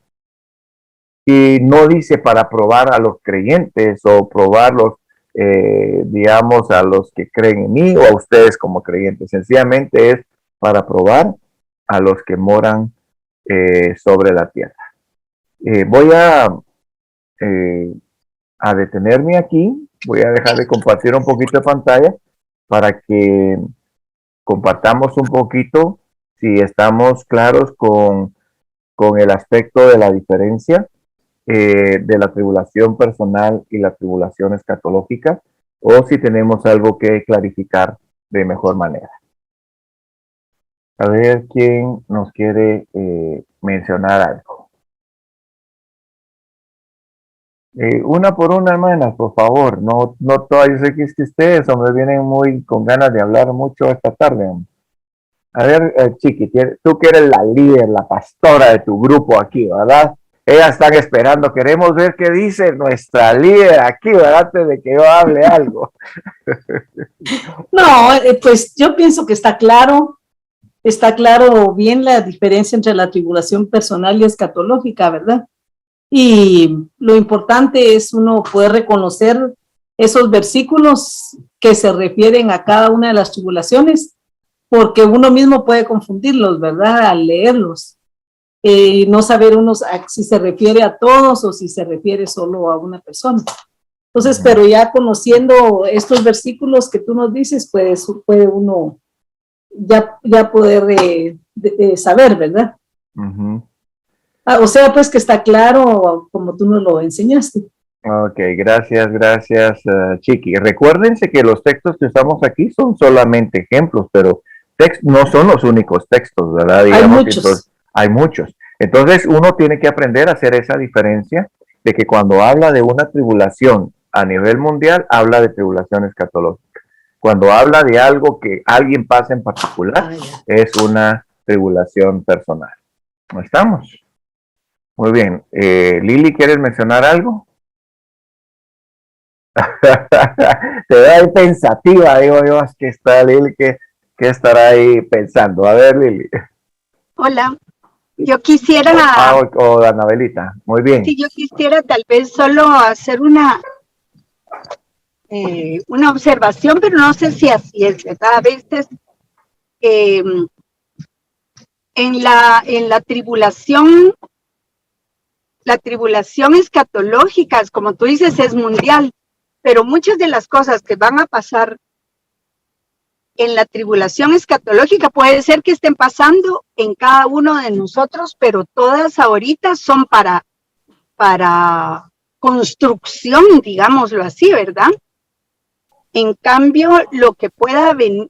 S2: Y no dice para probar a los creyentes o probarlos, digamos, a los que creen en mí o a ustedes como creyentes. Sencillamente es para probar a los que moran sobre la tierra. Voy a detenerme aquí. Voy a dejar de compartir un poquito de pantalla para que compartamos un poquito si estamos claros con el aspecto de la diferencia de la tribulación personal y la tribulación escatológica, o si tenemos algo que clarificar de mejor manera. A ver quién nos quiere mencionar algo. Una por una, hermanas, por favor. No todas. Yo sé que es que ustedes, hombre, vienen muy con ganas de hablar mucho esta tarde. A ver, Chiqui, tú que eres la líder, la pastora de tu grupo aquí, ¿verdad? Ellas están esperando, queremos ver qué dice nuestra líder aquí, ¿verdad? Antes de que yo hable algo.
S7: No, pues yo pienso que está claro bien la diferencia entre la tribulación personal y escatológica, ¿verdad? Y lo importante es uno poder reconocer esos versículos que se refieren a cada una de las tribulaciones, porque uno mismo puede confundirlos, ¿verdad? Al leerlos. No saber uno si se refiere a todos o si se refiere solo a una persona. Entonces, pero ya conociendo estos versículos que tú nos dices, pues puede uno ya poder saber, ¿verdad?
S2: Uh-huh.
S7: O sea, pues que está claro como tú nos lo enseñaste.
S2: Ok, gracias, Chiqui. Recuérdense que los textos que usamos aquí son solamente ejemplos, pero no son los únicos textos, ¿verdad? Digamos,
S7: hay muchos.
S2: Entonces, hay muchos. Entonces, uno tiene que aprender a hacer esa diferencia de que cuando habla de una tribulación a nivel mundial, habla de tribulación escatológica. Cuando habla de algo que alguien pasa en particular, es una tribulación personal. ¿No estamos? Muy bien. Lili, ¿quieres mencionar algo? Te veo ahí pensativa, digo yo, es que está Lili, que estará ahí pensando. A ver, Lili.
S8: Hola, yo quisiera,
S2: O Anabelita, muy bien.
S8: sí, yo quisiera tal vez solo hacer una observación, pero no sé si así es, ¿verdad? A veces en la tribulación escatológica, como tú dices, es mundial, pero muchas de las cosas que van a pasar en la tribulación escatológica puede ser que estén pasando en cada uno de nosotros, pero todas ahorita son para construcción, digámoslo así, ¿verdad? En cambio, lo que pueda venir,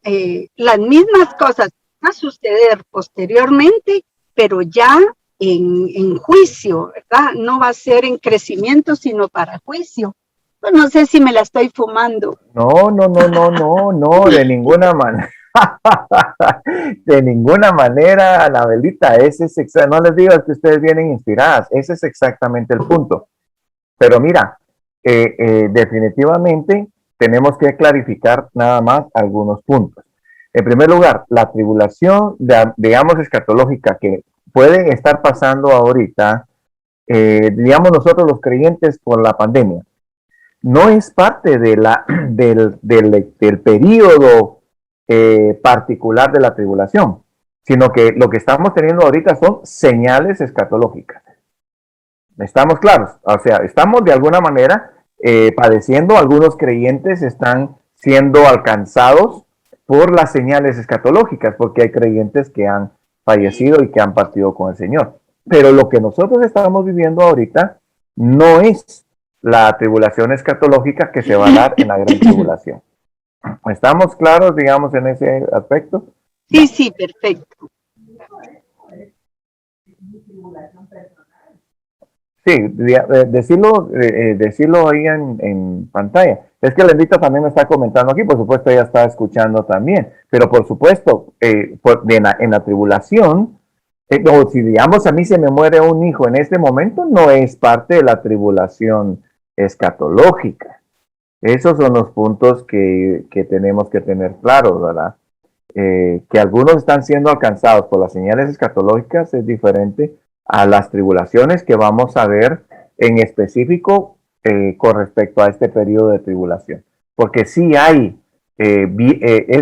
S8: las mismas cosas van a suceder posteriormente, pero ya en juicio, ¿verdad? No va a ser en crecimiento, sino para juicio. Pues no sé si me la estoy fumando.
S2: No, de ninguna manera. De ninguna manera, Anabelita, no les digo que ustedes vienen inspiradas, ese es exactamente el punto. Pero mira, definitivamente tenemos que clarificar nada más algunos puntos. En primer lugar, la tribulación, digamos, escatológica que puede estar pasando ahorita, digamos nosotros los creyentes por la pandemia, no es parte de del periodo particular de la tribulación, sino que lo que estamos teniendo ahorita son señales escatológicas. ¿Estamos claros? O sea, estamos de alguna manera padeciendo, algunos creyentes están siendo alcanzados por las señales escatológicas, porque hay creyentes que han fallecido y que han partido con el Señor. Pero lo que nosotros estamos viviendo ahorita no es la tribulación escatológica que se va a dar en la gran tribulación. ¿Estamos claros, digamos, en ese aspecto?
S8: Sí, sí, perfecto.
S2: Sí, decirlo ahí en pantalla. Es que Lendita también me está comentando aquí, por supuesto ella está escuchando también, pero por supuesto, en la tribulación, o si digamos a mí se me muere un hijo en este momento, no es parte de la tribulación escatológica. Esos son los puntos que tenemos que tener claros, ¿verdad? Que algunos están siendo alcanzados por las señales escatológicas es diferente a las tribulaciones que vamos a ver en específico con respecto a este periodo de tribulación. Porque si hay,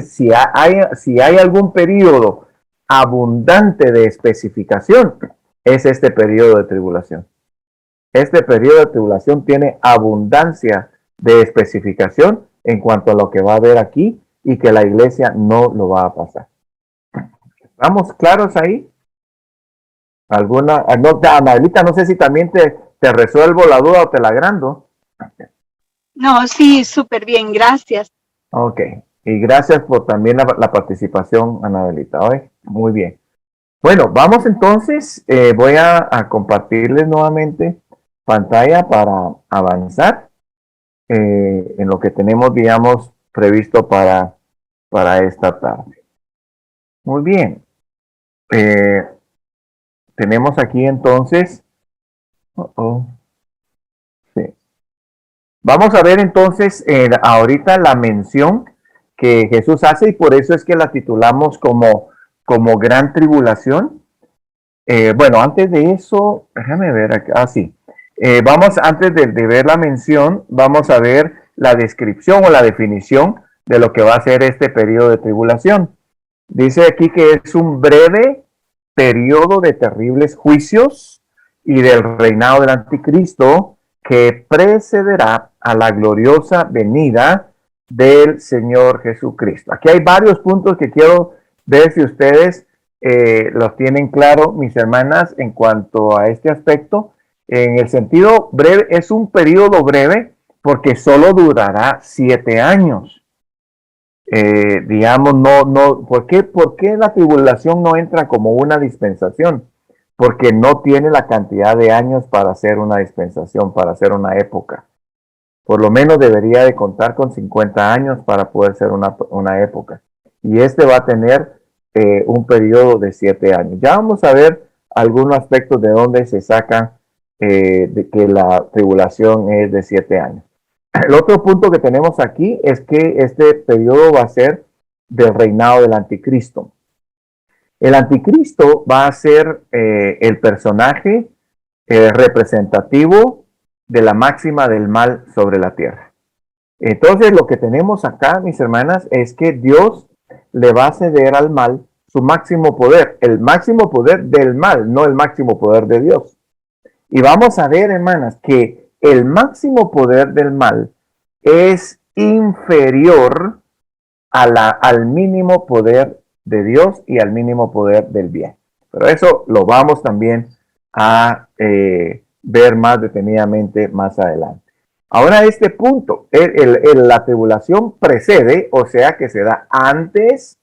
S2: si hay algún periodo abundante de especificación, es este periodo de tribulación. Este periodo de tribulación tiene abundancia de especificación en cuanto a lo que va a haber aquí y que la iglesia no lo va a pasar. ¿Estamos claros ahí? Anabelita, no sé si también te resuelvo la duda o te la agrando.
S8: No, sí, súper bien, gracias.
S2: Ok, y gracias por también la participación, Anabelita. ¿Oye? Muy bien. Bueno, vamos entonces, voy a compartirles nuevamente pantalla para avanzar en lo que tenemos, digamos, previsto para esta tarde. Muy bien. Tenemos aquí entonces. Sí. Vamos a ver entonces ahorita la mención que Jesús hace y por eso es que la titulamos como gran tribulación. Bueno, antes de eso, déjame ver acá. Sí. Vamos, antes de ver la mención, vamos a ver la descripción o la definición de lo que va a ser este periodo de tribulación. Dice aquí que es un breve periodo de terribles juicios y del reinado del anticristo que precederá a la gloriosa venida del Señor Jesucristo. Aquí hay varios puntos que quiero ver si ustedes los tienen claro, mis hermanas, en cuanto a este aspecto. En el sentido breve, es un periodo breve porque solo durará 7 años. Digamos, ¿por qué la tribulación no entra como una dispensación? Porque no tiene la cantidad de años para hacer una dispensación, para hacer una época. Por lo menos debería de contar con 50 años para poder ser una época. Y este va a tener un periodo de 7 años. Ya vamos a ver algunos aspectos de dónde se sacan de que la tribulación es de 7 años. El otro punto que tenemos aquí es que este periodo va a ser del reinado del anticristo. El anticristo va a ser el personaje representativo de la máxima del mal sobre la tierra. Entonces, lo que tenemos acá, mis hermanas, es que Dios le va a ceder al mal su máximo poder, el máximo poder del mal, no el máximo poder de Dios. Y vamos a ver, hermanas, que el máximo poder del mal es inferior al mínimo poder de Dios y al mínimo poder del bien. Pero eso lo vamos también a ver más detenidamente más adelante. Ahora este punto, la tribulación precede, o sea que se da antes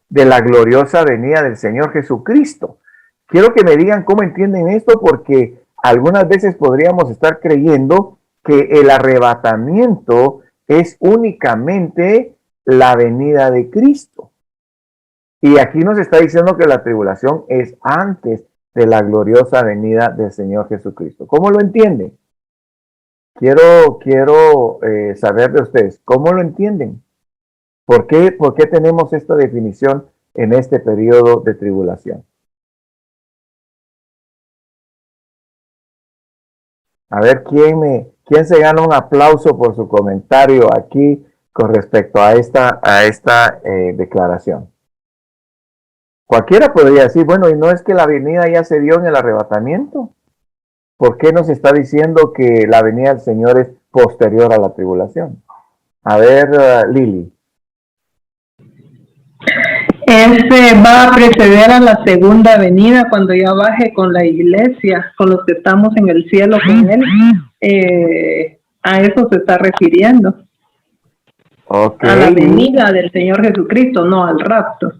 S2: de la gloriosa venida del Señor Jesucristo. Quiero que me digan cómo entienden esto, porque algunas veces podríamos estar creyendo que el arrebatamiento es únicamente la venida de Cristo. Y aquí nos está diciendo que la tribulación es antes de la gloriosa venida del Señor Jesucristo. ¿Cómo lo entienden? Quiero saber de ustedes, ¿cómo lo entienden? ¿Por qué tenemos esta definición en este periodo de tribulación? A ver, ¿quién se gana un aplauso por su comentario aquí con respecto a esta declaración? Cualquiera podría decir, bueno, ¿y no es que la venida ya se dio en el arrebatamiento? ¿Por qué nos está diciendo que la venida del Señor es posterior a la tribulación? A ver, Lili.
S9: Va a preceder a la segunda venida cuando ya baje con la iglesia, con los que estamos en el cielo con él. A eso se está refiriendo.
S2: Okay.
S9: A la venida del Señor Jesucristo, no al rapto.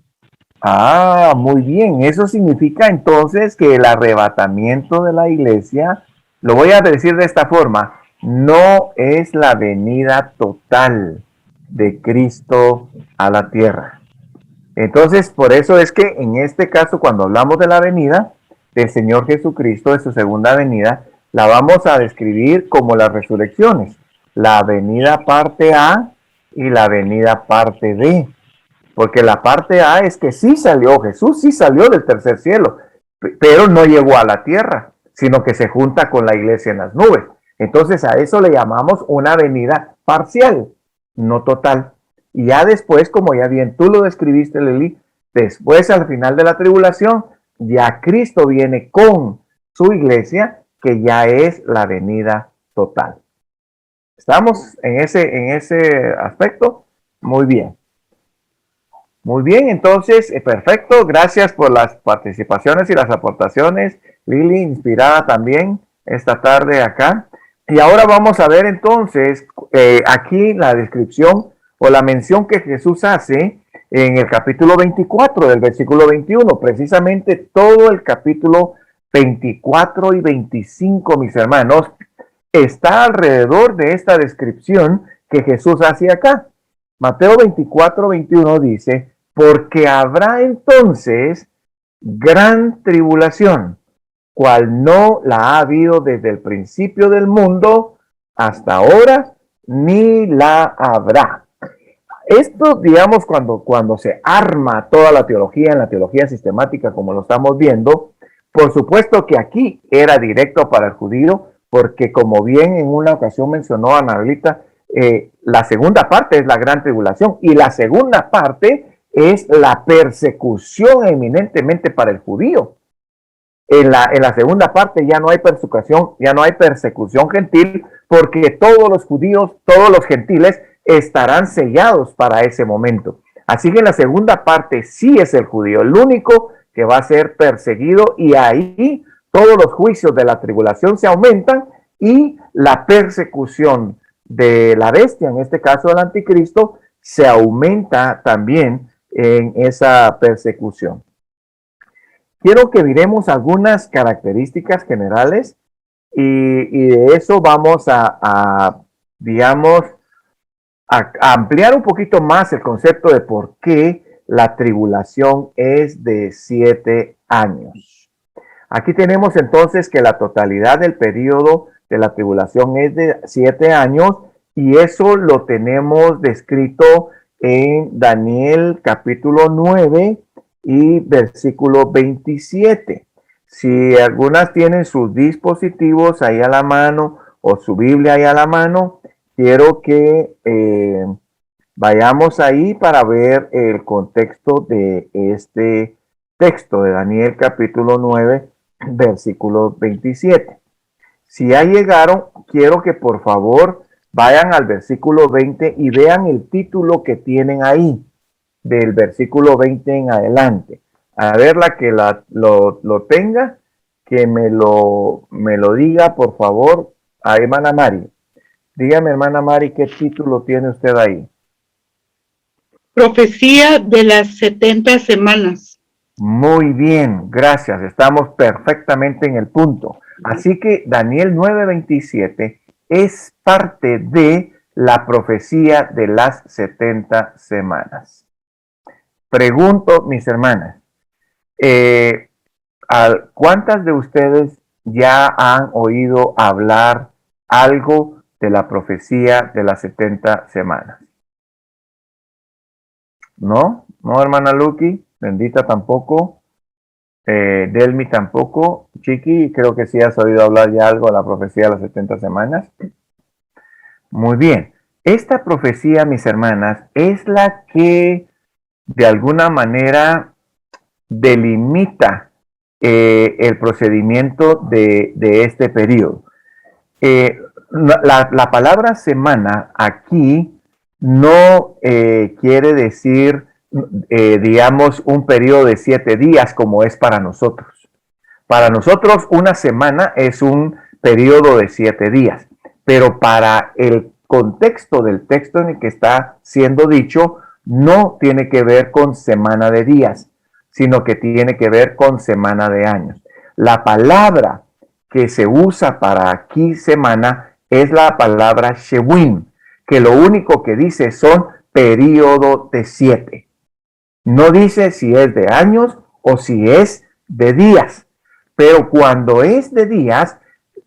S2: Ah, muy bien. Eso significa entonces que el arrebatamiento de la iglesia, lo voy a decir de esta forma, no es la venida total de Cristo a la tierra. Entonces, por eso es que en este caso, cuando hablamos de la venida del Señor Jesucristo, de su segunda venida, la vamos a describir como las resurrecciones. La venida parte A y la venida parte B. Porque la parte A es que Jesús sí salió del tercer cielo, pero no llegó a la tierra, sino que se junta con la iglesia en las nubes. Entonces a eso le llamamos una venida parcial, no total. Y ya después, como ya bien tú lo describiste, Lili, después al final de la tribulación, ya Cristo viene con su iglesia, que ya es la venida total. ¿Estamos en ese aspecto? Muy bien. Muy bien, entonces, perfecto. Gracias por las participaciones y las aportaciones. Lili, inspirada también esta tarde acá. Y ahora vamos a ver entonces aquí la descripción o la mención que Jesús hace en el capítulo 24 del versículo 21. Precisamente todo el capítulo 24 y 25, mis hermanos, está alrededor de esta descripción que Jesús hace acá. Mateo 24, 21 dice, porque habrá entonces gran tribulación, cual no la ha habido desde el principio del mundo hasta ahora, ni la habrá. Esto, digamos, cuando se arma toda la teología, en la teología sistemática, como lo estamos viendo, por supuesto que aquí era directo para el judío, porque como bien en una ocasión mencionó Anabelita, la segunda parte es la gran tribulación y la segunda parte es la persecución eminentemente para el judío. En la segunda parte ya no hay persecución gentil, porque todos los judíos, todos los gentiles estarán sellados para ese momento. Así que en la segunda parte sí es el judío el único que va a ser perseguido, y ahí todos los juicios de la tribulación se aumentan y la persecución de la bestia, en este caso del anticristo, se aumenta también en esa persecución. Quiero que miremos algunas características generales y de eso vamos a digamos, a ampliar un poquito más el concepto de por qué la tribulación es de 7 años. Aquí tenemos entonces que la totalidad del periodo de la tribulación es de 7 años y eso lo tenemos descrito en Daniel capítulo 9 y versículo 27. Si algunas tienen sus dispositivos ahí a la mano o su Biblia ahí a la mano, quiero que vayamos ahí para ver el contexto de este texto de Daniel capítulo 9, versículo 27. Si ya llegaron, quiero que por favor vayan al versículo 20 y vean el título que tienen ahí, del versículo 20 en adelante. A ver, la que lo tenga, que me lo diga, por favor, a hermana Mari. Dígame, hermana Mari, ¿qué título tiene usted ahí?
S5: Profecía de las 70 semanas.
S2: Muy bien, gracias. Estamos perfectamente en el punto. Así que Daniel 9:27 es parte de la profecía de las 70 semanas. Pregunto, mis hermanas, ¿cuántas de ustedes ya han oído hablar algo de la profecía de las 70 semanas? ¿No? ¿No, hermana Lucky? Bendita tampoco. Delmi tampoco. Chiqui, creo que sí has oído hablar ya algo de la profecía de las 70 semanas. Muy bien. Esta profecía, mis hermanas, es la que de alguna manera delimita el procedimiento de este periodo. La palabra semana aquí no quiere decir, digamos, un periodo de 7 días como es para nosotros. Para nosotros una semana es un periodo de 7 días, pero para el contexto del texto en el que está siendo dicho, no tiene que ver con semana de días, sino que tiene que ver con semana de años. La palabra que se usa para aquí semana es la palabra Shewin, que lo único que dice son periodo de 7. No dice si es de años o si es de días, pero cuando es de días,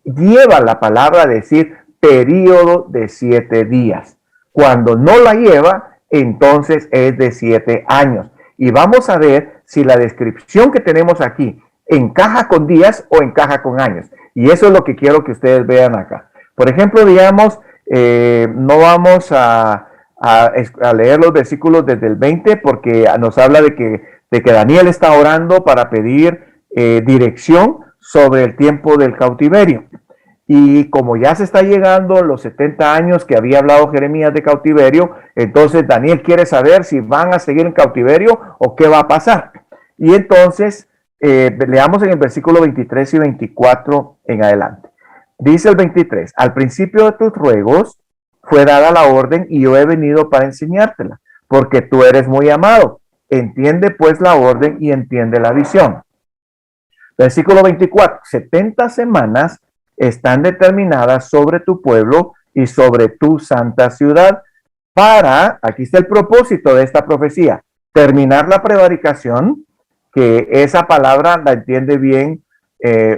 S2: lleva la palabra a decir periodo de 7 días. Cuando no la lleva, entonces es de 7 años. Y vamos a ver si la descripción que tenemos aquí encaja con días o encaja con años. Y eso es lo que quiero que ustedes vean acá. Por ejemplo, digamos, no vamos a leer los versículos desde el 20 porque nos habla de que Daniel está orando para pedir dirección sobre el tiempo del cautiverio. Y como ya se está llegando los 70 años que había hablado Jeremías de cautiverio, entonces Daniel quiere saber si van a seguir en cautiverio o qué va a pasar. Y entonces leamos en el versículo 23 y 24 en adelante. Dice el 23, al principio de tus ruegos fue dada la orden y yo he venido para enseñártela, porque tú eres muy amado. Entiende pues la orden y entiende la visión. Versículo 24, 70 semanas están determinadas sobre tu pueblo y sobre tu santa ciudad para, aquí está el propósito de esta profecía, terminar la prevaricación, que esa palabra la entiende bien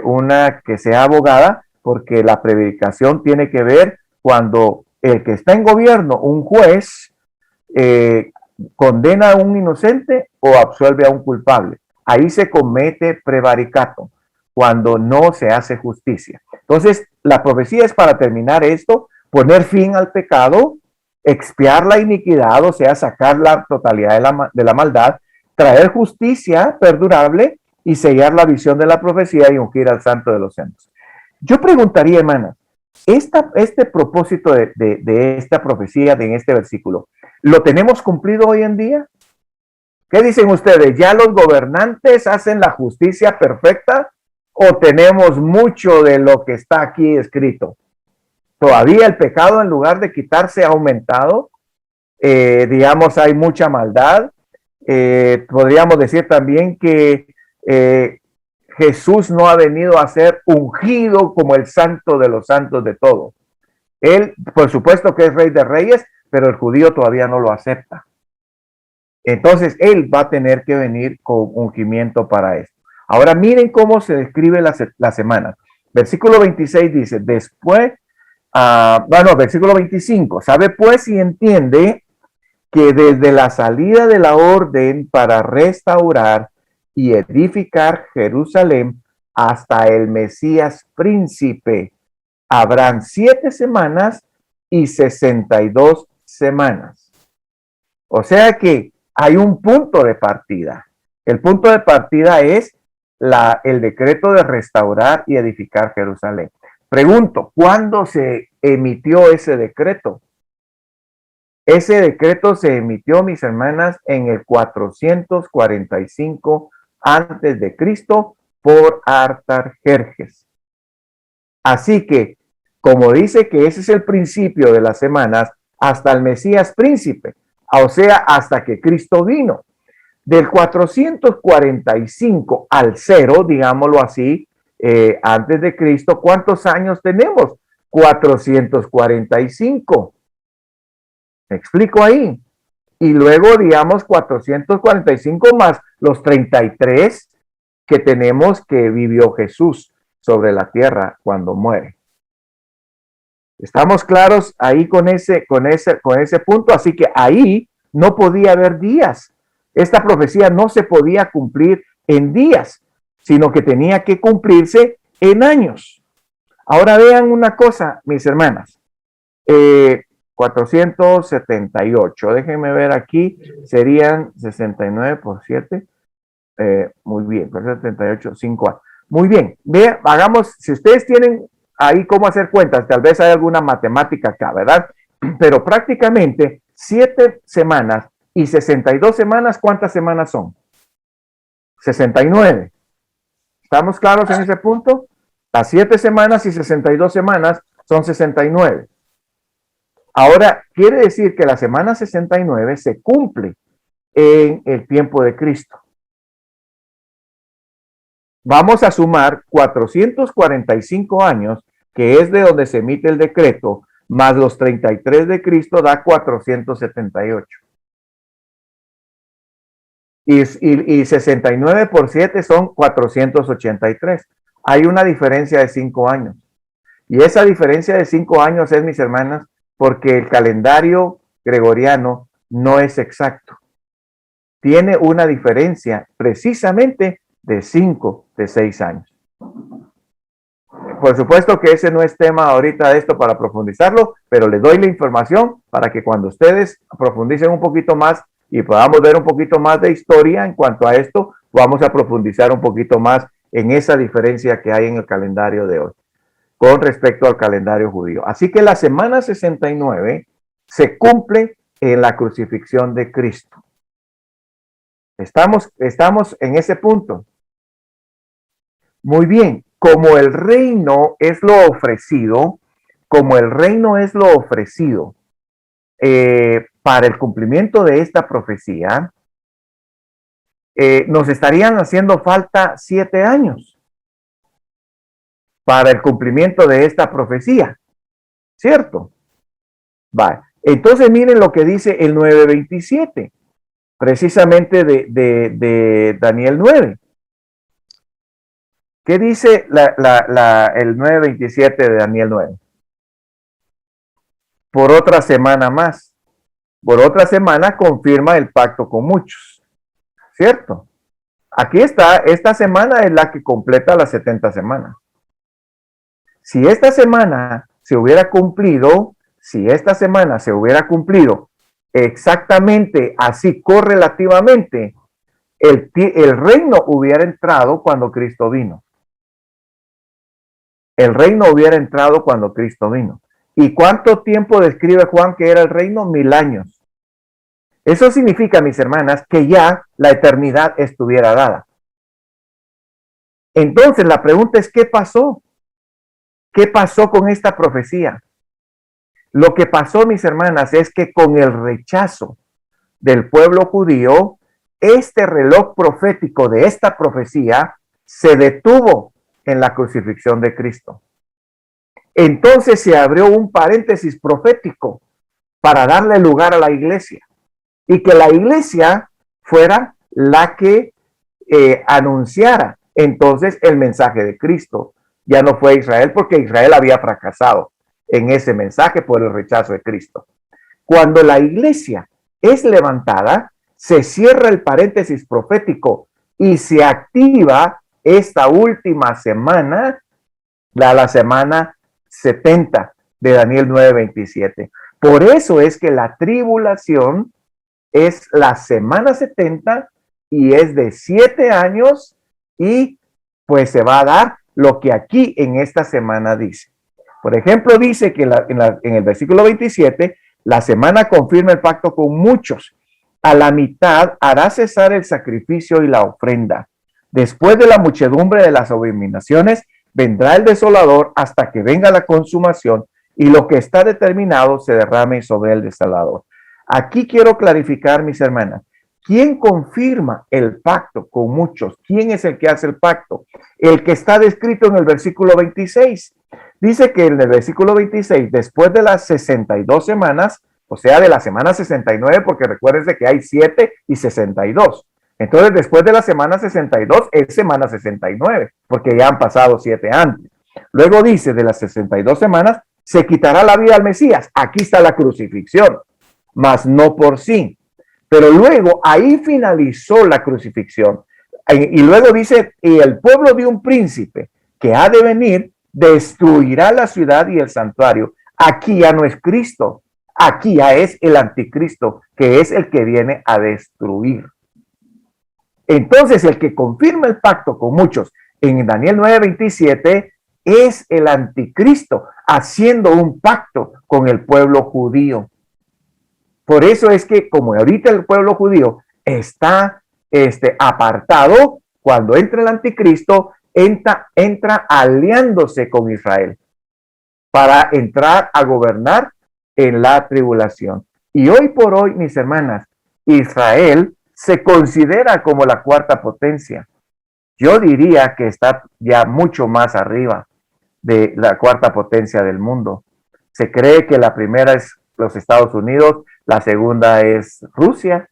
S2: una que sea abogada, porque la prevaricación tiene que ver cuando el que está en gobierno, un juez, condena a un inocente o absuelve a un culpable. Ahí se comete prevaricato, cuando no se hace justicia. Entonces, la profecía es para terminar esto, poner fin al pecado, expiar la iniquidad, o sea, sacar la totalidad de la maldad, traer justicia perdurable y sellar la visión de la profecía y ungir al Santo de los Santos. Yo preguntaría, hermanas, este propósito de esta profecía, en este versículo, ¿lo tenemos cumplido hoy en día? ¿Qué dicen ustedes? ¿Ya los gobernantes hacen la justicia perfecta? ¿O tenemos mucho de lo que está aquí escrito? Todavía el pecado, en lugar de quitarse, ha aumentado. Digamos, hay mucha maldad. Podríamos decir también que Jesús no ha venido a ser ungido como el santo de los santos de todo. Él, por supuesto que es Rey de Reyes, pero el judío todavía no lo acepta. Entonces, él va a tener que venir con ungimiento para esto. Ahora, miren cómo se describe la semana. Versículo 26 dice, después, versículo 25, sabe pues y entiende que desde la salida de la orden para restaurar y edificar Jerusalén hasta el Mesías príncipe, habrán 7 semanas y 62 semanas. O sea que hay un punto de partida. El punto de partida es el decreto de restaurar y edificar Jerusalén. Pregunto, ¿cuándo se emitió ese decreto? Ese decreto se emitió, mis hermanas, en el 445 antes de Cristo por Artajerjes. Así que, como dice que ese es el principio de las semanas, hasta el Mesías príncipe, o sea, hasta que Cristo vino. Del 445 al 0, digámoslo así, antes de Cristo, ¿cuántos años tenemos? 445. ¿Me explico ahí? Y luego, digamos, 445 más los 33 que tenemos que vivió Jesús sobre la tierra cuando muere. ¿Estamos claros ahí con ese punto? Así que ahí no podía haber días. Esta profecía no se podía cumplir en días, sino que tenía que cumplirse en años. Ahora vean una cosa, mis hermanas. 478, déjenme ver aquí, serían 69 por 7. Muy bien, 478, 5 años. Muy bien, vean, hagamos, si ustedes tienen ahí cómo hacer cuentas, tal vez hay alguna matemática acá, ¿verdad? Pero prácticamente 7 semanas y 62 semanas, ¿cuántas semanas son? 69. ¿Estamos claros en ese punto? Las 7 semanas y 62 semanas son 69. Ahora, quiere decir que la semana 69 se cumple en el tiempo de Cristo. Vamos a sumar 445 años, que es de donde se emite el decreto, más los 33 de Cristo da 478. Y 69 por 7 son 483. Hay una diferencia de 5 años. Y esa diferencia de 5 años es, mis hermanas, porque el calendario gregoriano no es exacto. Tiene una diferencia precisamente de 6 años. Por supuesto que ese no es tema ahorita de esto para profundizarlo, pero les doy la información para que cuando ustedes profundicen un poquito más y podamos ver un poquito más de historia en cuanto a esto, vamos a profundizar un poquito más en esa diferencia que hay en el calendario de hoy con respecto al calendario judío. Así que la semana 69 se cumple en la crucifixión de Cristo. Estamos en ese punto. Muy bien, como el reino es lo ofrecido, para el cumplimiento de esta profecía, nos estarían haciendo falta 7 años para el cumplimiento de esta profecía, ¿cierto? Vale. Entonces miren lo que dice el 9:27, precisamente de Daniel 9. ¿Qué dice el 9:27 de Daniel 9? Por otra semana más. Por otra semana confirma el pacto con muchos, ¿cierto? Aquí está, esta semana es la que completa las 70 semanas. Si esta semana se hubiera cumplido exactamente así correlativamente, el reino hubiera entrado cuando Cristo vino. El reino hubiera entrado cuando Cristo vino. ¿Y cuánto tiempo describe Juan que era el reino? 1000 años. Eso significa, mis hermanas, que ya la eternidad estuviera dada. Entonces, la pregunta es, ¿qué pasó? ¿Qué pasó con esta profecía? Lo que pasó, mis hermanas, es que con el rechazo del pueblo judío, este reloj profético de esta profecía se detuvo en la crucifixión de Cristo. entonces se abrió un paréntesis profético para darle lugar a la iglesia y que la iglesia fuera la que anunciara entonces el mensaje de Cristo. Ya no fue Israel, porque Israel había fracasado en ese mensaje por el rechazo de Cristo. Cuando la iglesia es levantada, se cierra el paréntesis profético y se activa esta última semana, la semana 70 de Daniel 9:27. Por eso es que la tribulación es la semana 70 y es de 7 años y pues se va a dar lo que aquí en esta semana dice. Por ejemplo, dice que en el versículo 27, la semana confirma el pacto con muchos. A la mitad hará cesar el sacrificio y la ofrenda. Después de la muchedumbre de las abominaciones, vendrá el desolador hasta que venga la consumación y lo que está determinado se derrame sobre el desolador. Aquí quiero clarificar, mis hermanas, ¿quién confirma el pacto con muchos? ¿Quién es el que hace el pacto? El que está descrito en el versículo 26. Dice que en el versículo 26, después de las 62 semanas, o sea, de la semana 69, porque recuérdense que hay 7 y 62. Entonces, después de la semana 62, es semana 69, porque ya han pasado 7 antes. Luego dice, de las 62 semanas, se quitará la vida al Mesías. Aquí está la crucifixión, mas no por sí. Pero luego, ahí finalizó la crucifixión. Y luego dice, y el pueblo de un príncipe que ha de venir, destruirá la ciudad y el santuario. Aquí ya no es Cristo, aquí ya es el anticristo, que es el que viene a destruir. Entonces, el que confirma el pacto con muchos en Daniel 9:27 es el anticristo, haciendo un pacto con el pueblo judío. Por eso es que, como ahorita el pueblo judío está apartado, cuando entra el anticristo, entra aliándose con Israel para entrar a gobernar en la tribulación. Y hoy por hoy, mis hermanas, Israel se considera como la cuarta potencia. Yo diría que está ya mucho más arriba de la cuarta potencia del mundo. Se cree que la primera es los Estados Unidos, la segunda es Rusia,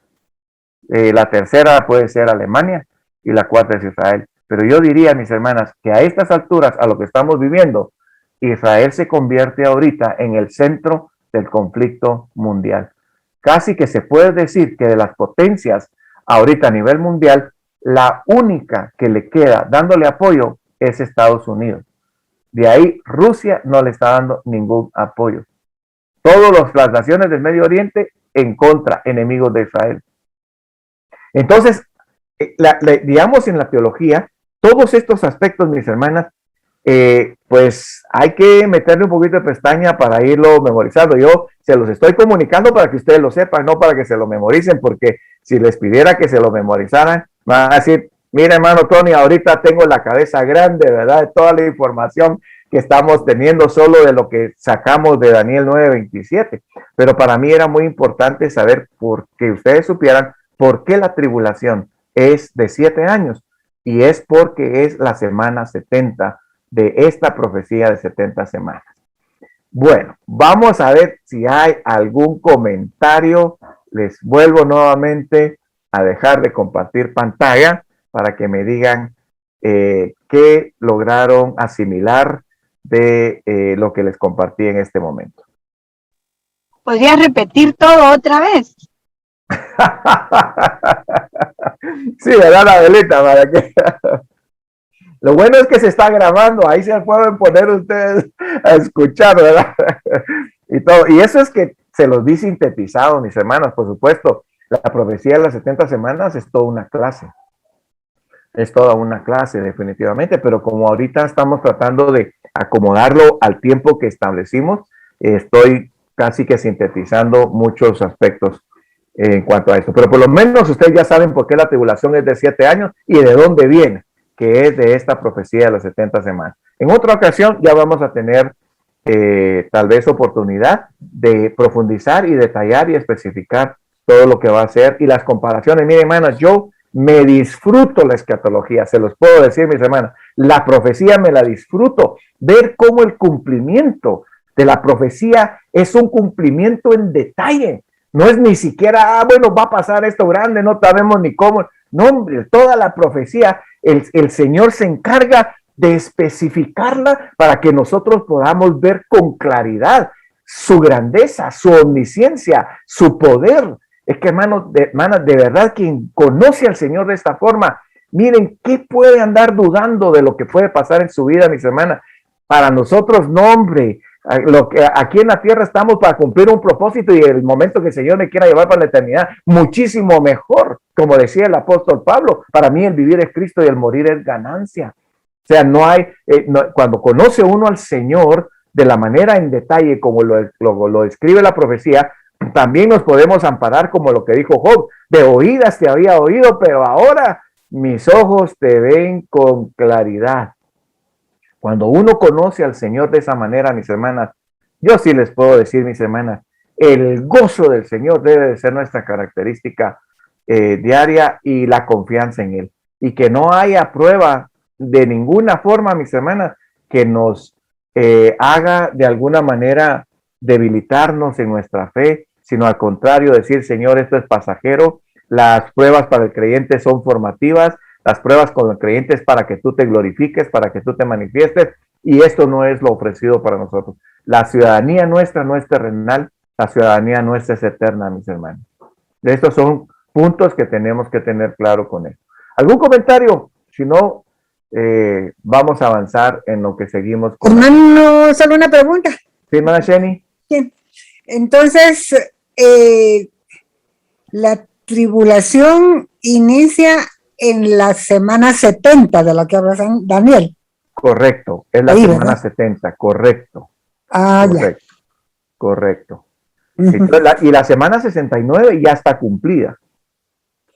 S2: la tercera puede ser Alemania y la cuarta es Israel. Pero yo diría, mis hermanas, que a estas alturas, a lo que estamos viviendo, Israel se convierte ahorita en el centro del conflicto mundial. Casi que se puede decir que de las potencias ahorita a nivel mundial, la única que le queda dándole apoyo es Estados Unidos. De ahí Rusia no le está dando ningún apoyo. Todas las naciones del Medio Oriente en contra, enemigos de Israel. Entonces, digamos en la teología, todos estos aspectos, mis hermanas, pues hay que meterle un poquito de pestaña para irlo memorizando. Yo se los estoy comunicando para que ustedes lo sepan, no para que se lo memoricen, porque si les pidiera que se lo memorizaran, van a decir, mira hermano Tony, ahorita tengo la cabeza grande, ¿verdad? De toda la información que estamos teniendo solo de lo que sacamos de Daniel 9:27. Pero para mí era muy importante saber, porque ustedes supieran por qué la tribulación es de 7 años, y es porque es la semana 70 de esta profecía de 70 semanas. Bueno, vamos a ver si hay algún comentario. Les vuelvo nuevamente a dejar de compartir pantalla para que me digan qué lograron asimilar de lo que les compartí en este momento.
S8: ¿Podrías repetir todo otra vez?
S2: Sí, ¿verdad, Adelita? Para que... Lo bueno es que se está grabando, ahí se pueden poner ustedes a escuchar, ¿verdad? Y todo. Y eso es que se los di sintetizado, mis hermanos, por supuesto. La profecía de las 70 semanas es toda una clase. Es toda una clase, definitivamente, pero como ahorita estamos tratando de acomodarlo al tiempo que establecimos, estoy casi que sintetizando muchos aspectos en cuanto a esto. Pero por lo menos ustedes ya saben por qué la tribulación es de 7 años y de dónde viene, que es de esta profecía de las 70 semanas. En otra ocasión ya vamos a tener tal vez oportunidad de profundizar y detallar y especificar todo lo que va a ser y las comparaciones. Miren, hermanas, yo me disfruto la escatología, se los puedo decir, mis hermanos, la profecía me la disfruto, ver cómo el cumplimiento de la profecía es un cumplimiento en detalle, no es ni siquiera, bueno, va a pasar esto grande, no sabemos ni cómo, no, hombre, toda la profecía, el Señor se encarga de especificarla para que nosotros podamos ver con claridad su grandeza, su omnisciencia, su poder. Es que, hermanos, de verdad, quien conoce al Señor de esta forma, miren, ¿qué puede andar dudando de lo que puede pasar en su vida, mis hermanas? Para nosotros, no, hombre, aquí en la tierra estamos para cumplir un propósito y el momento que el Señor me quiera llevar para la eternidad, muchísimo mejor. Como decía el apóstol Pablo, para mí el vivir es Cristo y el morir es ganancia. O sea, no hay, cuando conoce uno al Señor de la manera en detalle como lo describe la profecía, también nos podemos amparar como lo que dijo Job, de oídas te había oído, pero ahora mis ojos te ven con claridad. Cuando uno conoce al Señor de esa manera, mis hermanas, yo sí les puedo decir, mis hermanas, el gozo del Señor debe de ser nuestra característica diaria y la confianza en Él. Y que no haya prueba de ninguna forma, mis hermanas, que nos haga de alguna manera debilitarnos en nuestra fe, sino al contrario, decir, Señor, esto es pasajero, las pruebas para el creyente son formativas, las pruebas con el creyente es para que tú te glorifiques, para que tú te manifiestes, y esto no es lo ofrecido para nosotros. La ciudadanía nuestra no es terrenal, la ciudadanía nuestra es eterna, mis hermanos. Estos son puntos que tenemos que tener claro con esto. ¿Algún comentario? Si no, vamos a avanzar en lo que seguimos.
S10: Hermano, solo una pregunta.
S2: Sí, hermana Jenny.
S10: Bien. Entonces, la tribulación inicia en la semana 70 de la que habla Daniel.
S2: Correcto, es la
S10: ahí,
S2: semana
S10: ¿verdad?
S2: 70, correcto.
S10: Ah,
S2: correcto, ya. Correcto.
S10: Uh-huh.
S2: Y la semana 69 ya está cumplida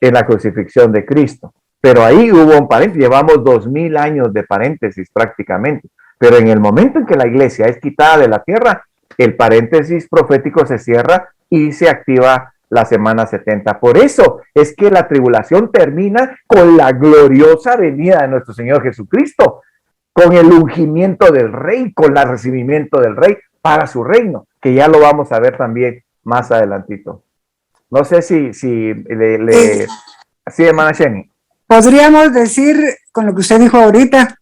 S2: en la crucifixión de Cristo. Pero ahí hubo un paréntesis, llevamos 2000 años de paréntesis prácticamente. Pero en el momento en que la iglesia es quitada de la tierra, el paréntesis profético se cierra y se activa la semana 70. Por eso es que la tribulación termina con la gloriosa venida de nuestro Señor Jesucristo, con el ungimiento del Rey, con el recibimiento del Rey para su reino, que ya lo vamos a ver también más adelantito. No sé si sí, hermana Jenny.
S10: Podríamos decir, con lo que usted dijo ahorita,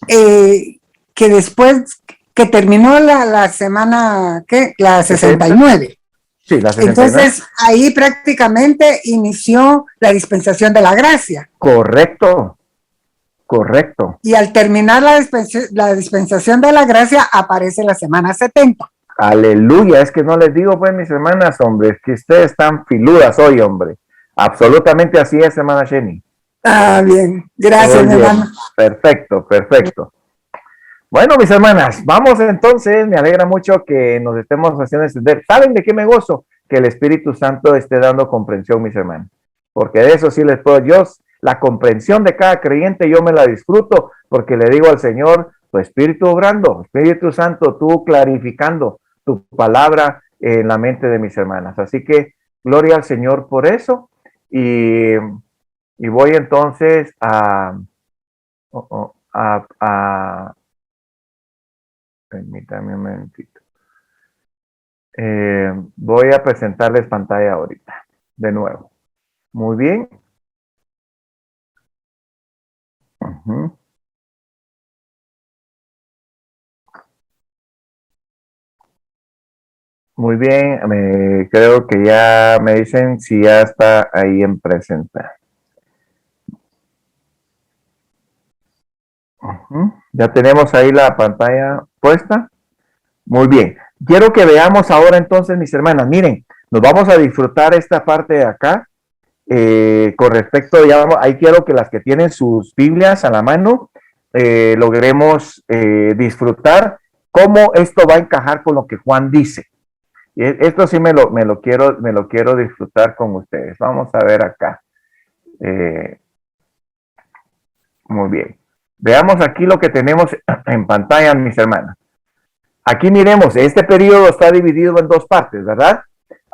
S10: que después que terminó la semana, ¿qué? La 69.
S2: Sí, la 69.
S10: Entonces, ahí prácticamente inició la dispensación de la gracia.
S2: Correcto, correcto.
S10: Y al terminar la dispensación de la gracia, aparece la semana 70.
S2: Aleluya, es que no les digo, pues, mis hermanas, hombre, es que ustedes están filudas hoy, hombre. Absolutamente así es, hermana Jenny.
S10: Ah, bien, gracias, mi hermano.
S2: Perfecto, perfecto. Bueno, mis hermanas, vamos entonces, me alegra mucho que nos estemos haciendo entender. ¿Saben de qué me gozo? Que el Espíritu Santo esté dando comprensión, mis hermanos. Porque de eso sí les puedo, yo, la comprensión de cada creyente, yo me la disfruto, porque le digo al Señor, tu Espíritu obrando, Espíritu Santo, tú clarificando tu palabra en la mente de mis hermanas. Así que, gloria al Señor por eso. Y voy entonces permítame un momentito. Voy a presentarles pantalla ahorita, de nuevo. Muy bien. Uh-huh. Muy bien, creo que ya me dicen si ya está ahí en presentar. Ya tenemos ahí la pantalla puesta. Muy bien. Quiero que veamos ahora entonces, mis hermanas. Miren, nos vamos a disfrutar esta parte de acá. Con respecto, ahí quiero que las que tienen sus Biblias a la mano, logremos disfrutar cómo esto va a encajar con lo que Juan dice. Y esto sí me lo quiero disfrutar con ustedes. Vamos a ver acá. Muy bien. Veamos aquí lo que tenemos en pantalla, mis hermanas. Aquí miremos, este periodo está dividido en dos partes, ¿verdad?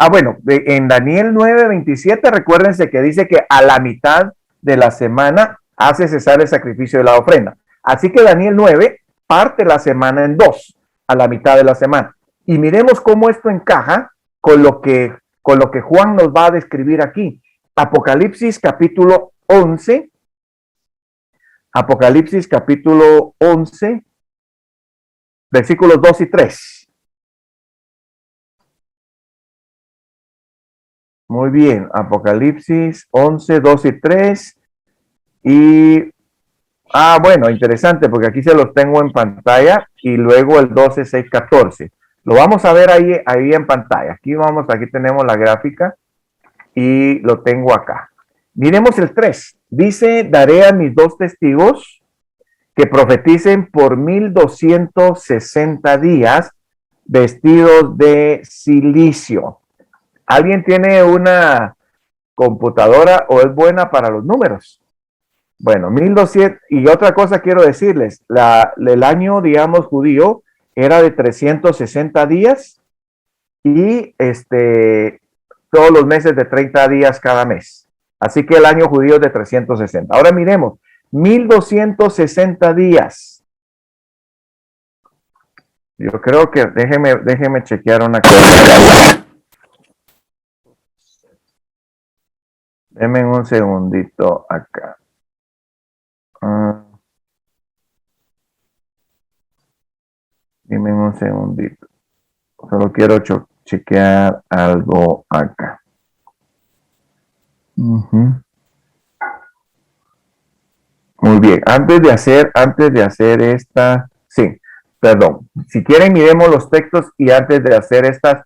S2: Bueno, en Daniel 9:27, recuérdense que dice que a la mitad de la semana hace cesar el sacrificio de la ofrenda. Así que Daniel 9 parte la semana en dos, a la mitad de la semana. Y miremos cómo esto encaja con lo que Juan nos va a describir aquí. Apocalipsis capítulo 11. Apocalipsis capítulo 11, versículos 2 y 3. Muy bien, Apocalipsis 11, 2 y 3. Y, bueno, interesante, porque aquí se los tengo en pantalla, y luego el 12, 6, 14. Lo vamos a ver ahí en pantalla. Aquí tenemos la gráfica, y lo tengo acá. Miremos el 3. Dice, daré a mis 2 testigos que profeticen por 1260 días vestidos de silicio. ¿Alguien tiene una computadora o es buena para los números? Bueno, 1200. Y otra cosa quiero decirles, el año, digamos, judío era de 360 días y todos los meses de 30 días cada mes. Así que el año judío es de 360. Ahora miremos, 1260 días. Yo creo que, déjeme chequear una cosa. Denme un segundito acá. Dime un segundito. Solo quiero chequear algo acá. Muy bien. Antes de hacer esta, sí, perdón. Si quieren, miremos los textos y antes de hacer esta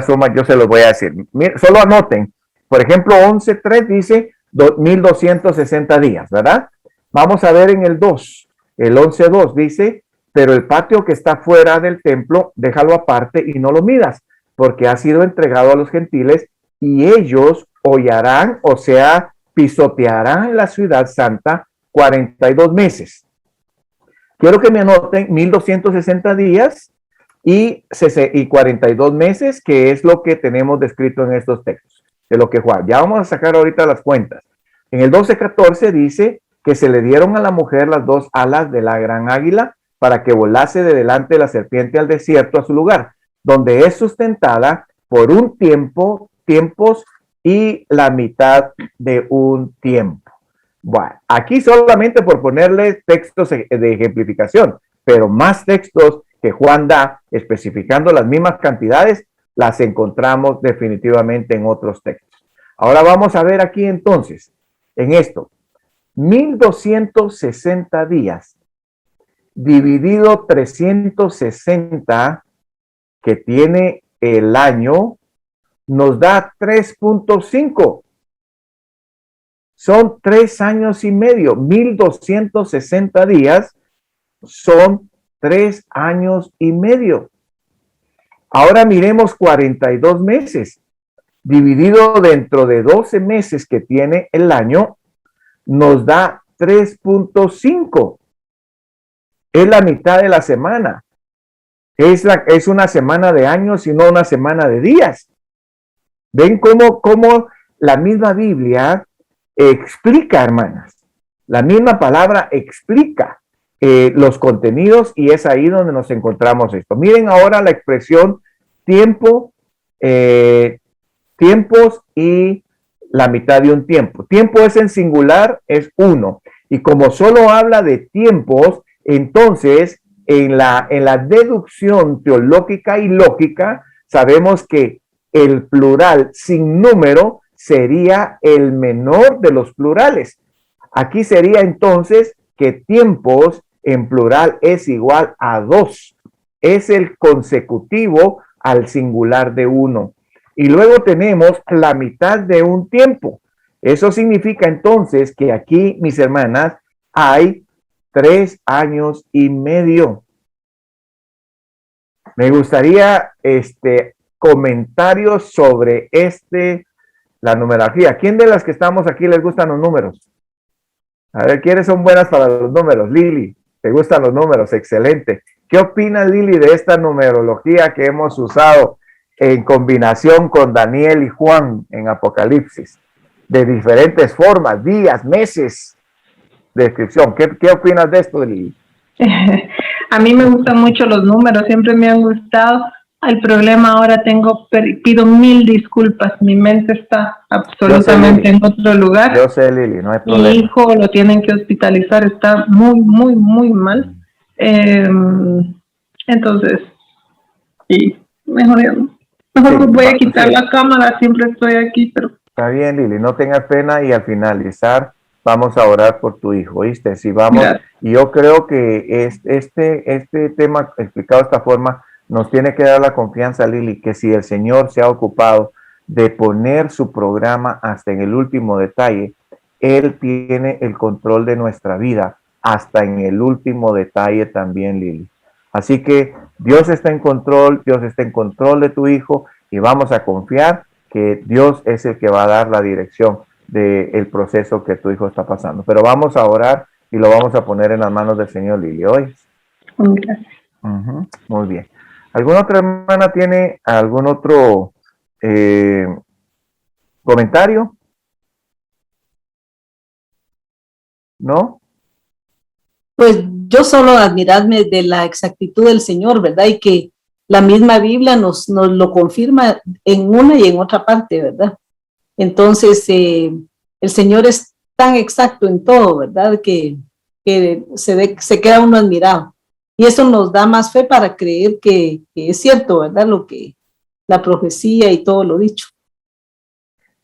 S2: suma, yo se los voy a decir. Solo anoten. Por ejemplo, 11.3 dice 1260 días, ¿verdad? Vamos a ver en el 2. El 11.2 dice, pero el patio que está fuera del templo, déjalo aparte y no lo midas, porque ha sido entregado a los gentiles y ellos hollarán, o sea, pisotearán la ciudad santa 42 meses. Quiero que me anoten 1260 días y 42 meses, que es lo que tenemos descrito en estos textos. De lo que Juan, ya vamos a sacar ahorita las cuentas. En el 12:14 dice que se le dieron a la mujer las 2 alas de la gran águila para que volase de delante de la serpiente al desierto, a su lugar, donde es sustentada por un tiempos y la mitad de un tiempo. Bueno, aquí solamente por ponerle textos de ejemplificación, pero más textos que Juan da especificando las mismas cantidades, las encontramos definitivamente en otros textos. Ahora vamos a ver aquí entonces, en esto, 1260 días dividido 360 que tiene el año, nos da 3.5. Son 3 años y medio. 1260 días son 3 años y medio. Ahora miremos 42 meses, dividido dentro de 12 meses que tiene el año, nos da 3.5. Es la mitad de la semana. Es una semana de años y no una semana de días. ¿Ven cómo la misma Biblia explica, hermanas? La misma palabra explica los contenidos, y es ahí donde nos encontramos esto. Miren ahora la expresión tiempos y la mitad de un tiempo. Tiempo es en singular, es uno. Y como solo habla de tiempos, entonces en la deducción teológica y lógica sabemos que el plural sin número sería el menor de los plurales. Aquí sería entonces que tiempos en plural es igual a 2. Es el consecutivo al singular de 1. Y luego tenemos la mitad de un tiempo. Eso significa entonces que aquí, mis hermanas, hay 3 años y medio. Me gustaría comentarios sobre la numerología. ¿Quién de las que estamos aquí les gustan los números? A ver, ¿quiénes son buenas para los números? Lili, ¿te gustan los números? Excelente. ¿Qué opina Lili de esta numerología que hemos usado en combinación con Daniel y Juan en Apocalipsis? de diferentes formas, días, meses de descripción. ¿Qué opinas de esto, Lili?
S9: A mí me gustan mucho los números, siempre me han gustado. El problema ahora pido 1000 disculpas, mi mente está absolutamente en otro lugar.
S2: Yo sé, Lili, no hay problema.
S9: Mi hijo lo tienen que hospitalizar, está muy, muy, muy mal. Entonces, sí, mejor voy a quitar la cámara, siempre estoy aquí, pero... Está
S2: bien, Lili, no tengas pena, y al finalizar vamos a orar por tu hijo, ¿oíste? Si vamos, y yo creo que este tema explicado de esta forma nos tiene que dar la confianza, Lili, que si el Señor se ha ocupado de poner su programa hasta en el último detalle, Él tiene el control de nuestra vida hasta en el último detalle también, Lili. Así que Dios está en control, Dios está en control de tu hijo, y vamos a confiar que Dios es el que va a dar la dirección del proceso que tu hijo está pasando. Pero vamos a orar y lo vamos a poner en las manos del Señor, Lili, ¿oyes?
S9: Gracias.
S2: Muy bien. ¿Alguna otra hermana tiene algún otro comentario? ¿No?
S7: Pues yo solo admirarme de la exactitud del Señor, ¿verdad? Y que la misma Biblia nos lo confirma en una y en otra parte, ¿verdad? Entonces, el Señor es tan exacto en todo, ¿verdad? Que se queda uno admirado. Y eso nos da más fe para creer que es cierto, ¿verdad? La profecía y todo lo dicho.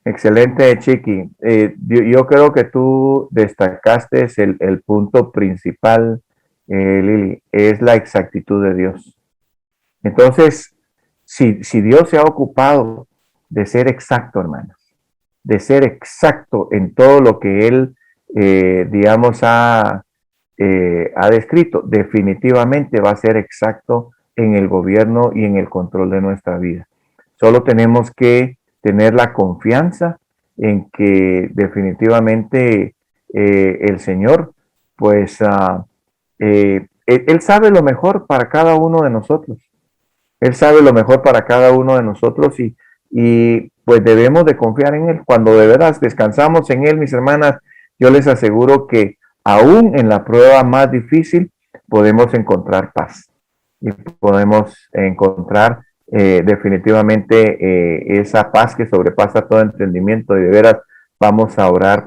S2: Excelente, Chiqui. Yo creo que tú destacaste el punto principal, Lili, es la exactitud de Dios. Entonces, si Dios se ha ocupado de ser exacto, hermanos, de ser exacto en todo lo que Él, digamos, ha descrito, definitivamente va a ser exacto en el gobierno y en el control de nuestra vida. Solo tenemos que tener la confianza en que definitivamente el Señor, pues, Él sabe lo mejor para cada uno de nosotros. Él sabe lo mejor para cada uno de nosotros, y pues debemos de confiar en Él. Cuando de veras descansamos en Él, mis hermanas, yo les aseguro que aún en la prueba más difícil podemos encontrar paz y podemos encontrar definitivamente esa paz que sobrepasa todo entendimiento. Y de veras vamos a orar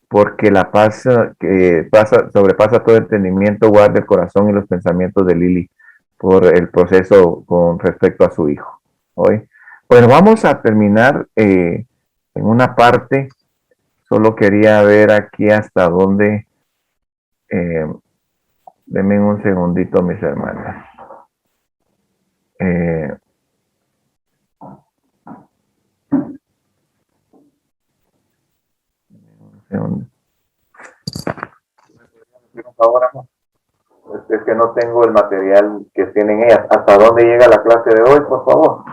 S2: porque la paz que sobrepasa todo entendimiento guarda el corazón y los pensamientos de Lili por el proceso con respecto a su hijo. ¿Hoy? Bueno, vamos a terminar en una parte. Solo quería ver aquí hasta dónde. Denme un segundito, mis hermanas. Es que no tengo el material que tienen ellas. ¿Hasta dónde llega la clase de hoy, por favor?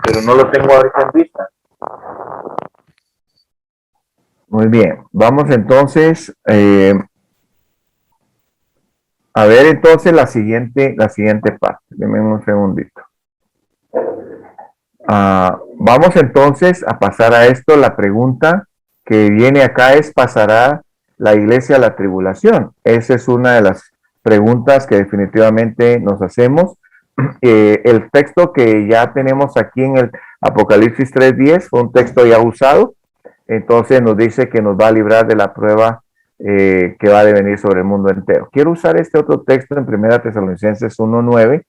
S2: Pero no lo tengo ahorita en vista. Muy bien, vamos entonces a ver entonces la siguiente parte. Denme un segundito. Vamos entonces a pasar a esto. La pregunta que viene acá es: ¿pasará la iglesia a la tribulación? Esa es una de las preguntas que definitivamente nos hacemos. El texto que ya tenemos aquí en el Apocalipsis 3:10 fue un texto ya usado. Entonces nos dice que nos va a librar de la prueba que va a venir sobre el mundo entero. Quiero usar este otro texto en 1 Tesalonicenses 1:9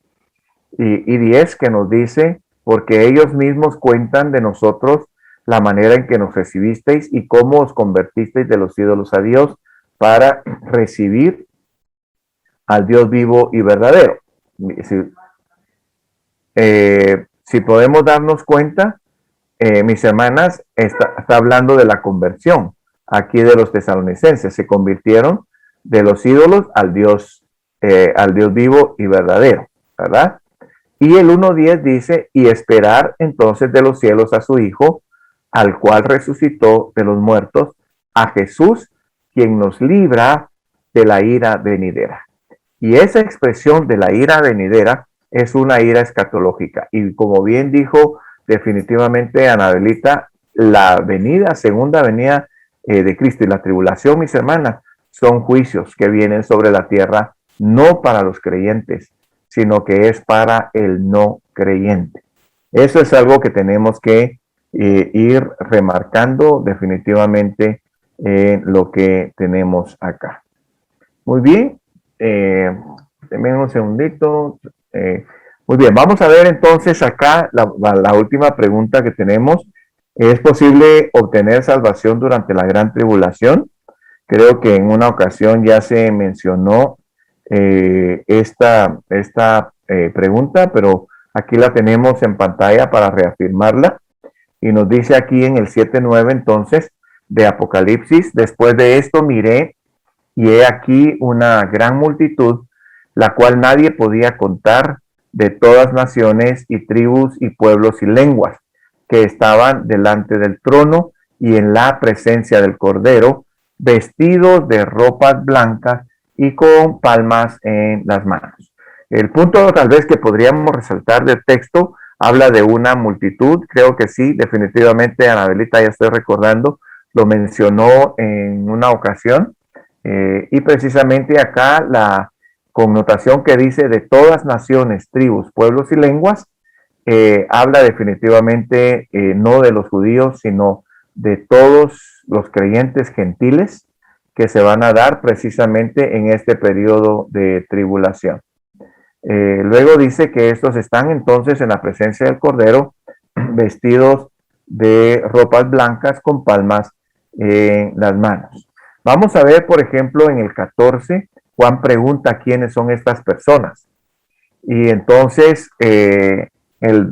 S2: y 10, que nos dice: porque ellos mismos cuentan de nosotros la manera en que nos recibisteis y cómo os convertisteis de los ídolos a Dios para recibir al Dios vivo y verdadero. Si podemos darnos cuenta, mis hermanas, está hablando de la conversión aquí de los tesalonicenses. Se convirtieron de los ídolos al Dios vivo y verdadero, ¿verdad? Y el 1:10 dice: y esperar entonces de los cielos a su Hijo, al cual resucitó de los muertos, a Jesús, quien nos libra de la ira venidera. Y esa expresión de la ira venidera es una ira escatológica. Y como bien dijo definitivamente, Anabelita, la segunda venida de Cristo y la tribulación, mis hermanas, son juicios que vienen sobre la tierra, no para los creyentes, sino que es para el no creyente. Eso es algo que tenemos que ir remarcando definitivamente en lo que tenemos acá. Muy bien, denme un segundito. Muy bien, vamos a ver entonces acá la última pregunta que tenemos. ¿Es posible obtener salvación durante la gran tribulación? Creo que en una ocasión ya se mencionó esta pregunta, pero aquí la tenemos en pantalla para reafirmarla. Y nos dice aquí en el 7:9 entonces de Apocalipsis: después de esto miré, y he aquí una gran multitud, la cual nadie podía contar, de todas naciones y tribus y pueblos y lenguas, que estaban delante del trono y en la presencia del Cordero, vestidos de ropas blancas y con palmas en las manos. El punto tal vez que podríamos resaltar del texto habla de una multitud. Creo que sí, definitivamente, Anabelita, ya estoy recordando, lo mencionó en una ocasión, y precisamente acá la connotación que dice de todas naciones, tribus, pueblos y lenguas, habla definitivamente no de los judíos, sino de todos los creyentes gentiles que se van a dar precisamente en este periodo de tribulación. Luego dice que estos están entonces en la presencia del Cordero, vestidos de ropas blancas con palmas en las manos. Vamos a ver, por ejemplo, en el 14, Juan pregunta quiénes son estas personas. Y entonces, el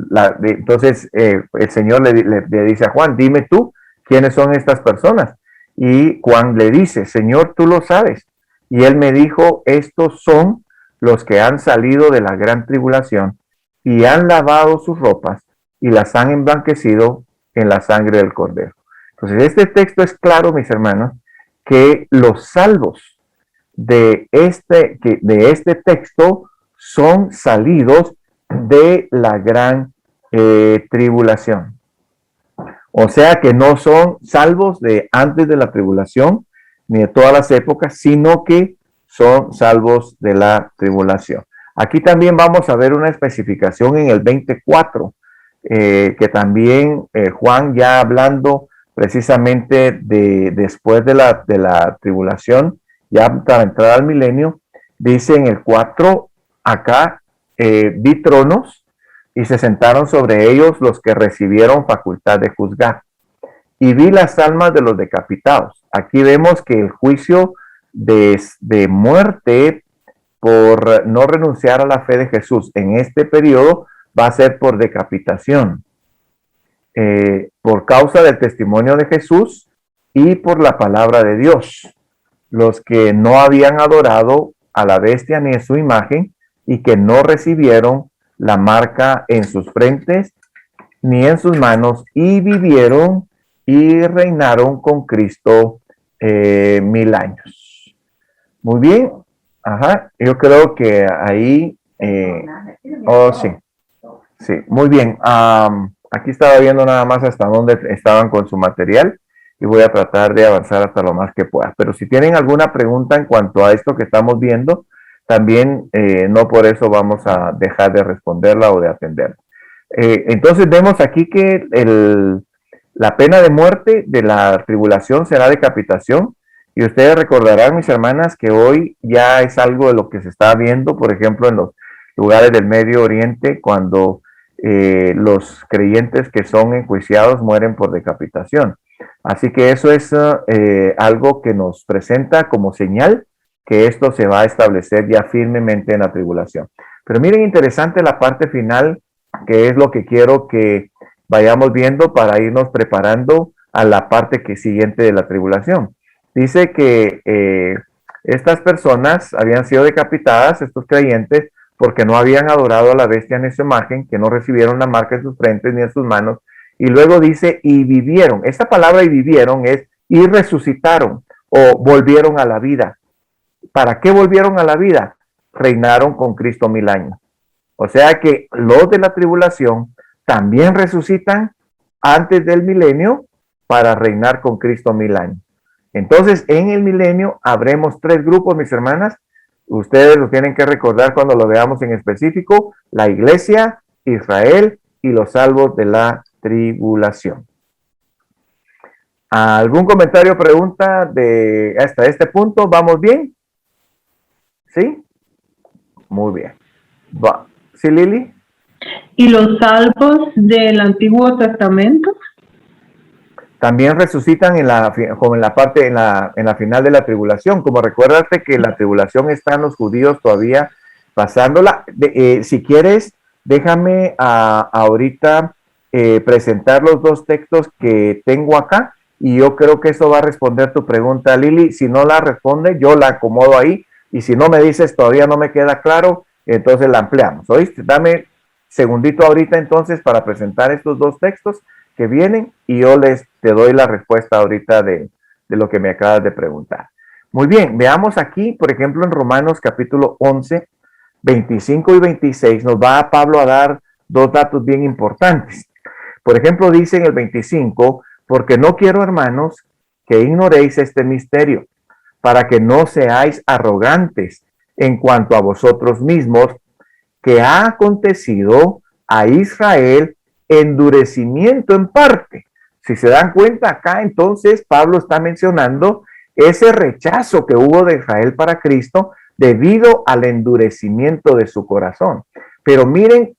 S2: Señor le dice a Juan: dime tú quiénes son estas personas. Y Juan le dice: Señor, tú lo sabes. Y él me dijo: estos son los que han salido de la gran tribulación y han lavado sus ropas y las han emblanquecido en la sangre del Cordero. Entonces, este texto es claro, mis hermanos, que los salvos de este texto son salidos de la gran tribulación. O sea que no son salvos de antes de la tribulación ni de todas las épocas, sino que son salvos de la tribulación. Aquí también vamos a ver una especificación en el 24, que también Juan, ya hablando precisamente de después de la tribulación, ya para entrar al milenio, dice en el 4, acá, vi tronos y se sentaron sobre ellos los que recibieron facultad de juzgar. Y vi las almas de los decapitados. Aquí vemos que el juicio de muerte por no renunciar a la fe de Jesús en este periodo va a ser por decapitación, por causa del testimonio de Jesús y por la palabra de Dios. Los que no habían adorado a la bestia ni a su imagen y que no recibieron la marca en sus frentes ni en sus manos, y vivieron y reinaron con Cristo 1000 años. Muy bien. Ajá, yo creo que ahí, sí, sí, muy bien. Aquí estaba viendo nada más hasta dónde estaban con su material y voy a tratar de avanzar hasta lo más que pueda. Pero si tienen alguna pregunta en cuanto a esto que estamos viendo, también no por eso vamos a dejar de responderla o de atenderla. Entonces vemos aquí que la pena de muerte de la tribulación será decapitación. Y ustedes recordarán, mis hermanas, que hoy ya es algo de lo que se está viendo, por ejemplo, en los lugares del Medio Oriente, cuando los creyentes que son enjuiciados mueren por decapitación. Así que eso es algo que nos presenta como señal que esto se va a establecer ya firmemente en la tribulación. Pero miren, interesante la parte final, que es lo que quiero que vayamos viendo para irnos preparando a la parte siguiente de la tribulación. Dice que estas personas habían sido decapitadas, estos creyentes, porque no habían adorado a la bestia ni su imagen, que no recibieron la marca en sus frentes ni en sus manos. Y luego dice, y vivieron. Esta palabra y vivieron es, y resucitaron, o volvieron a la vida. ¿Para qué volvieron a la vida? Reinaron con Cristo 1000 años. O sea que los de la tribulación también resucitan antes del milenio para reinar con Cristo 1000 años. Entonces, en el milenio habremos 3 grupos, mis hermanas. Ustedes lo tienen que recordar cuando lo veamos en específico: la iglesia, Israel y los salvos de la tribulación. ¿Algún comentario o pregunta de hasta este punto? ¿Vamos bien? ¿Sí? Muy bien. ¿Sí, Lili?
S9: ¿Y los salvos del Antiguo Testamento?
S2: También resucitan como en la parte, en la final de la tribulación. Como recuérdate que la tribulación están los judíos todavía pasándola. Si quieres, déjame ahorita presentar los 2 textos que tengo acá, y yo creo que eso va a responder tu pregunta, Lili. Si no la responde, yo la acomodo ahí, y si no me dices todavía no me queda claro, entonces la ampliamos. ¿Oíste? Dame segundito ahorita entonces para presentar estos 2 textos que vienen, y yo te doy la respuesta ahorita de lo que me acabas de preguntar. Muy bien, veamos aquí, por ejemplo, en Romanos capítulo 11, 25 y 26, nos va Pablo a dar 2 datos bien importantes. Por ejemplo, dice en el 25, porque no quiero, hermanos, que ignoréis este misterio, para que no seáis arrogantes en cuanto a vosotros mismos, que ha acontecido a Israel endurecimiento en parte. Si se dan cuenta acá, entonces Pablo está mencionando ese rechazo que hubo de Israel para Cristo debido al endurecimiento de su corazón. Pero miren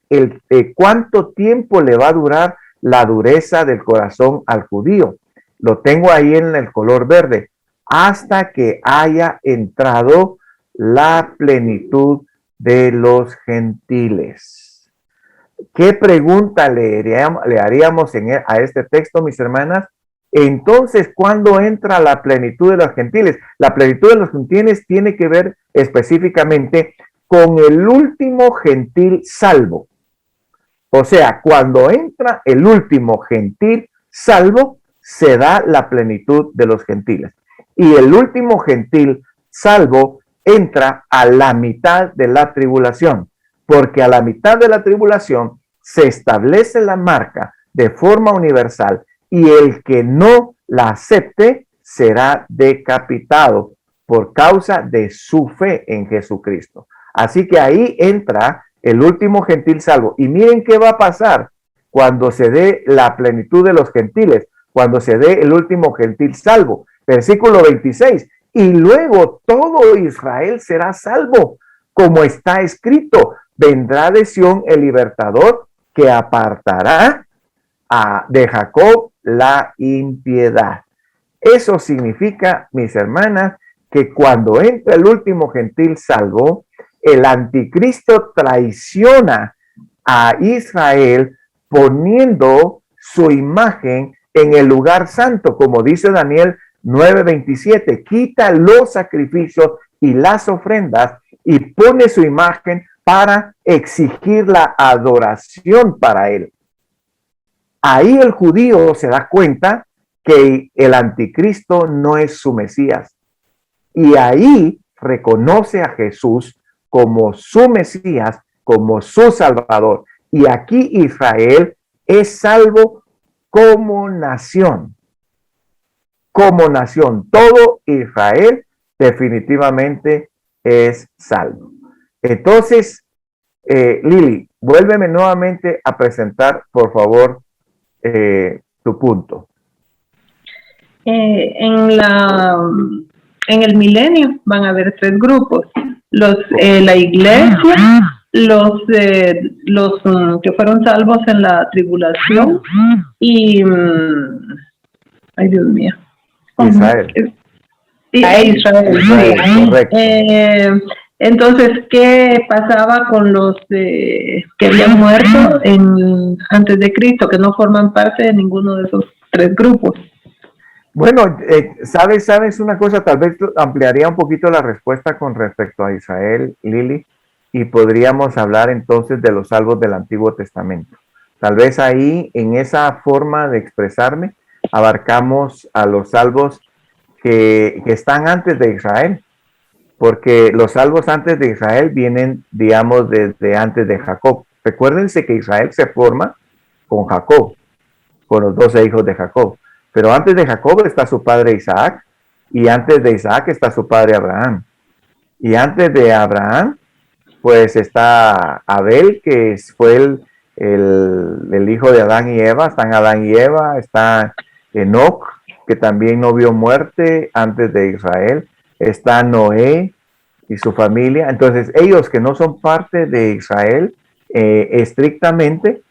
S2: cuánto tiempo le va a durar la dureza del corazón al judío. Lo tengo ahí en el color verde. Hasta que haya entrado la plenitud de los gentiles. ¿Qué pregunta le haríamos a este texto, mis hermanas? Entonces, ¿cuándo entra la plenitud de los gentiles? La plenitud de los gentiles tiene que ver específicamente con el último gentil salvo. O sea, cuando entra el último gentil salvo, se da la plenitud de los gentiles. Y el último gentil salvo entra a la mitad de la tribulación, porque a la mitad de la tribulación se establece la marca de forma universal, y el que no la acepte será decapitado por causa de su fe en Jesucristo. Así que ahí entra el último gentil salvo. Y miren qué va a pasar cuando se dé la plenitud de los gentiles, cuando se dé el último gentil salvo. Versículo 26. Y luego todo Israel será salvo, como está escrito: vendrá de Sión el libertador, que apartará de Jacob la impiedad. Eso significa, mis hermanas, que cuando entra el último gentil salvo, el anticristo traiciona a Israel poniendo su imagen en el lugar santo, como dice Daniel 9:27, quita los sacrificios y las ofrendas y pone su imagen para exigir la adoración para él. Ahí el judío se da cuenta que el anticristo no es su Mesías, y ahí reconoce a Jesús como su Mesías, como su Salvador. Y aquí Israel es salvo como nación. Como nación, todo Israel definitivamente es salvo. Entonces, Lili, vuélveme nuevamente a presentar, por favor, tu punto.
S9: En el milenio van a haber 3 grupos: la iglesia, los que fueron salvos en la tribulación, y ay, Dios mío,
S2: Israel.
S9: Israel,
S2: correcto.
S9: Entonces, ¿qué pasaba con los que habían muerto antes de Cristo, que no forman parte de ninguno de esos 3 grupos?
S2: Bueno, sabes una cosa, tal vez ampliaría un poquito la respuesta con respecto a Israel, Lili, y podríamos hablar entonces de los salvos del Antiguo Testamento. Tal vez ahí, en esa forma de expresarme, abarcamos a los salvos que están antes de Israel, porque los salvos antes de Israel vienen, digamos, desde antes de Jacob. Recuérdense que Israel se forma con Jacob, con los 12 hijos de Jacob. Pero antes de Jacob está su padre Isaac, y antes de Isaac está su padre Abraham. Y antes de Abraham, pues está Abel, que fue el hijo de Adán y Eva. Están Adán y Eva, está Enoc, que también no vio muerte antes de Israel. Está Noé y su familia. Entonces, ellos que no son parte de Israel estrictamente,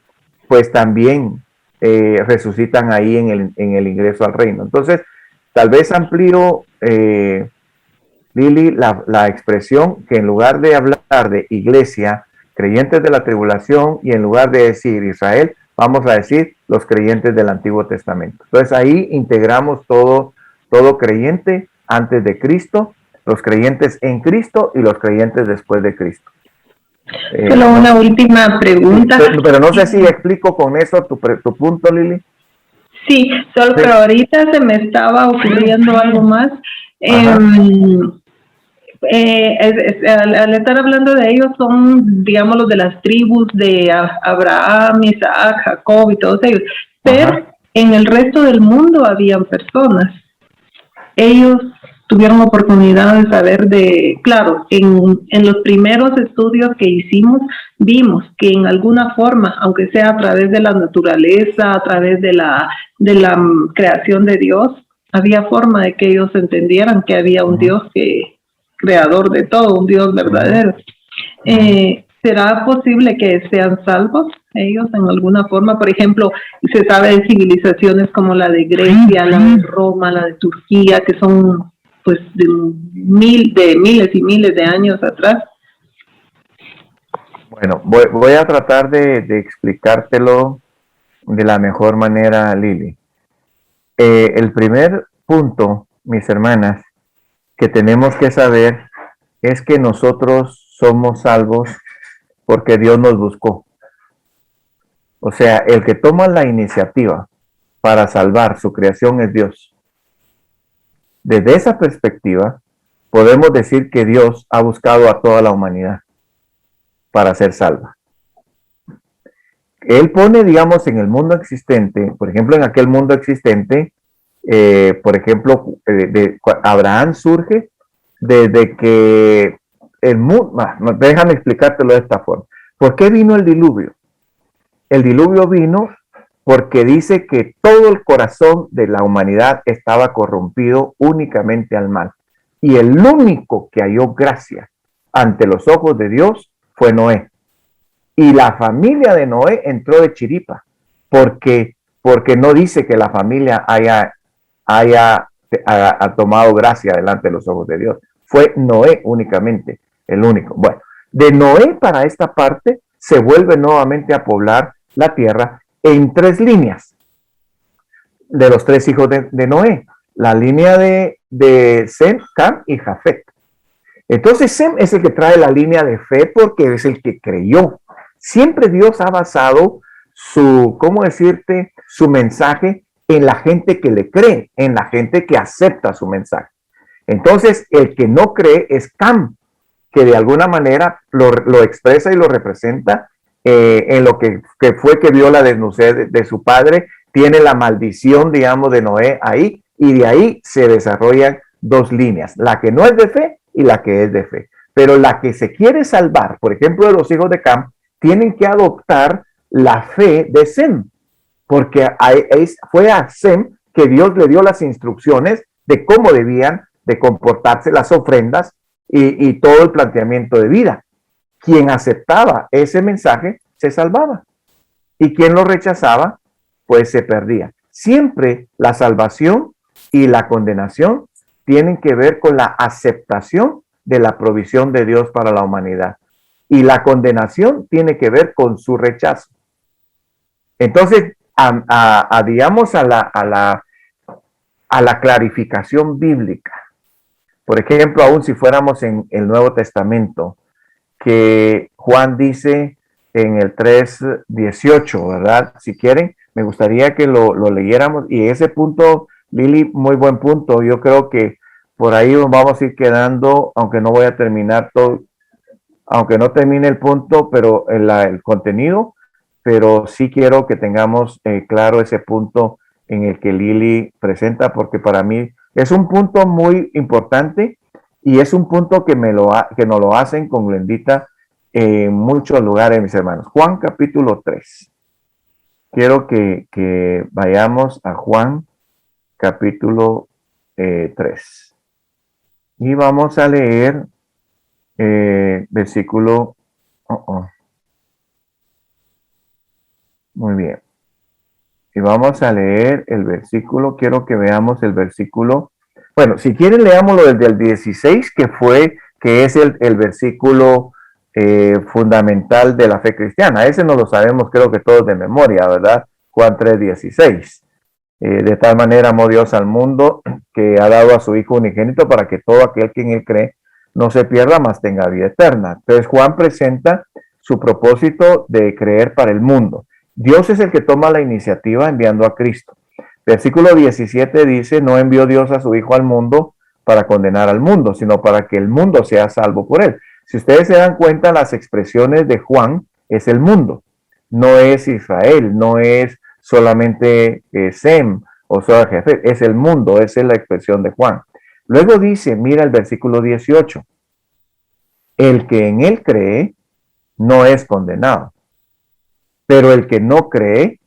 S2: pues también resucitan ahí en el ingreso al reino. Entonces, tal vez amplío, Lili, la expresión que en lugar de hablar de iglesia, creyentes de la tribulación, y en lugar de decir Israel, vamos a decir los creyentes del Antiguo Testamento. Entonces ahí integramos todo creyente antes de Cristo, los creyentes en Cristo y los creyentes después de Cristo.
S9: Solo una última pregunta.
S2: Pero no sé si explico con eso tu punto, Lili.
S9: Sí, solo
S2: Sí.
S9: que ahorita se me estaba ocurriendo algo más. Al estar hablando de ellos, son, digamos, los de las tribus de Abraham, Isaac, Jacob y todos ellos. Pero en el resto del mundo habían personas. Ellos tuvieron oportunidad de saber claro, en los primeros estudios que hicimos, vimos que en alguna forma, aunque sea a través de la naturaleza, a través de la creación de Dios, había forma de que ellos entendieran que había un Dios creador de todo, un Dios verdadero. ¿Será posible que sean salvos ellos en alguna forma? Por ejemplo, se sabe de civilizaciones como la de Grecia, la de Roma, la de Turquía, que son pues de miles y miles de años atrás.
S2: Bueno, voy a tratar de explicártelo de la mejor manera, Lili. El primer punto, mis hermanas, que tenemos que saber es que nosotros somos salvos porque Dios nos buscó. O sea, el que toma la iniciativa para salvar su creación es Dios. Desde esa perspectiva, podemos decir que Dios ha buscado a toda la humanidad para ser salva. Él pone, digamos, en el mundo existente, por ejemplo, en aquel mundo existente, por ejemplo, Abraham surge desde que el mundo, déjame explicártelo de esta forma. ¿Por qué vino el diluvio? El diluvio vino porque dice que todo el corazón de la humanidad estaba corrompido únicamente al mal. Y el único que halló gracia ante los ojos de Dios fue Noé. Y la familia de Noé entró de chiripa, porque no dice que la familia haya tomado gracia delante de los ojos de Dios. Fue Noé únicamente, el único. Bueno, de Noé para esta parte se vuelve nuevamente a poblar la tierra en 3 líneas de los 3 hijos de Noé. La línea de Sem, Cam y Jafet. Entonces Sem es el que trae la línea de fe porque es el que creyó. Siempre Dios ha basado su mensaje en la gente que le cree, en la gente que acepta su mensaje. Entonces, el que no cree es Cam, que de alguna manera lo expresa y lo representa en lo que fue que vio la desnudez de su padre, tiene la maldición, digamos, de Noé ahí, y de ahí se desarrollan 2 líneas, la que no es de fe y la que es de fe. Pero la que se quiere salvar, por ejemplo, de los hijos de Cam, tienen que adoptar la fe de Sem, porque fue a Sem que Dios le dio las instrucciones de cómo debían de comportarse las ofrendas y todo el planteamiento de vida. Quien aceptaba ese mensaje se salvaba y quien lo rechazaba pues se perdía. Siempre la salvación y la condenación tienen que ver con la aceptación de la provisión de Dios para la humanidad, y la condenación tiene que ver con su rechazo. Entonces, digamos a la clarificación bíblica. Por ejemplo, aún si fuéramos en el Nuevo Testamento, que Juan dice en el 3:18, ¿verdad? Si quieren, me gustaría que lo leyéramos. Y ese punto, Lili, muy buen punto. Yo creo que por ahí vamos a ir quedando, aunque no voy a terminar todo, aunque no termine el punto, pero el contenido, pero sí quiero que tengamos claro ese punto en el que Lili presenta, porque para mí es un punto muy importante y es un punto que nos lo hacen con Glendita en muchos lugares, mis hermanos. Juan capítulo 3. Quiero que vayamos a Juan capítulo 3. Y vamos a leer versículo... Muy bien. Y vamos a leer el versículo. Quiero que veamos el versículo. Bueno, si quieren, leámoslo desde el 16, que es el versículo fundamental de la fe cristiana. Ese no lo sabemos, creo que todos de memoria, ¿verdad? Juan 3:16. De tal manera amó Dios al mundo que ha dado a su Hijo unigénito para que todo aquel que en él cree no se pierda, mas tenga vida eterna. Entonces Juan presenta su propósito de creer para el mundo. Dios es el que toma la iniciativa enviando a Cristo. Versículo 17 dice, no envió Dios a su Hijo al mundo para condenar al mundo, sino para que el mundo sea salvo por él. Si ustedes se dan cuenta, las expresiones de Juan es el mundo, no es Israel, no es solamente Sem o solo Jefet, es el mundo, esa es la expresión de Juan. Luego dice, mira el versículo 18, el que en él cree no es condenado, pero el que no cree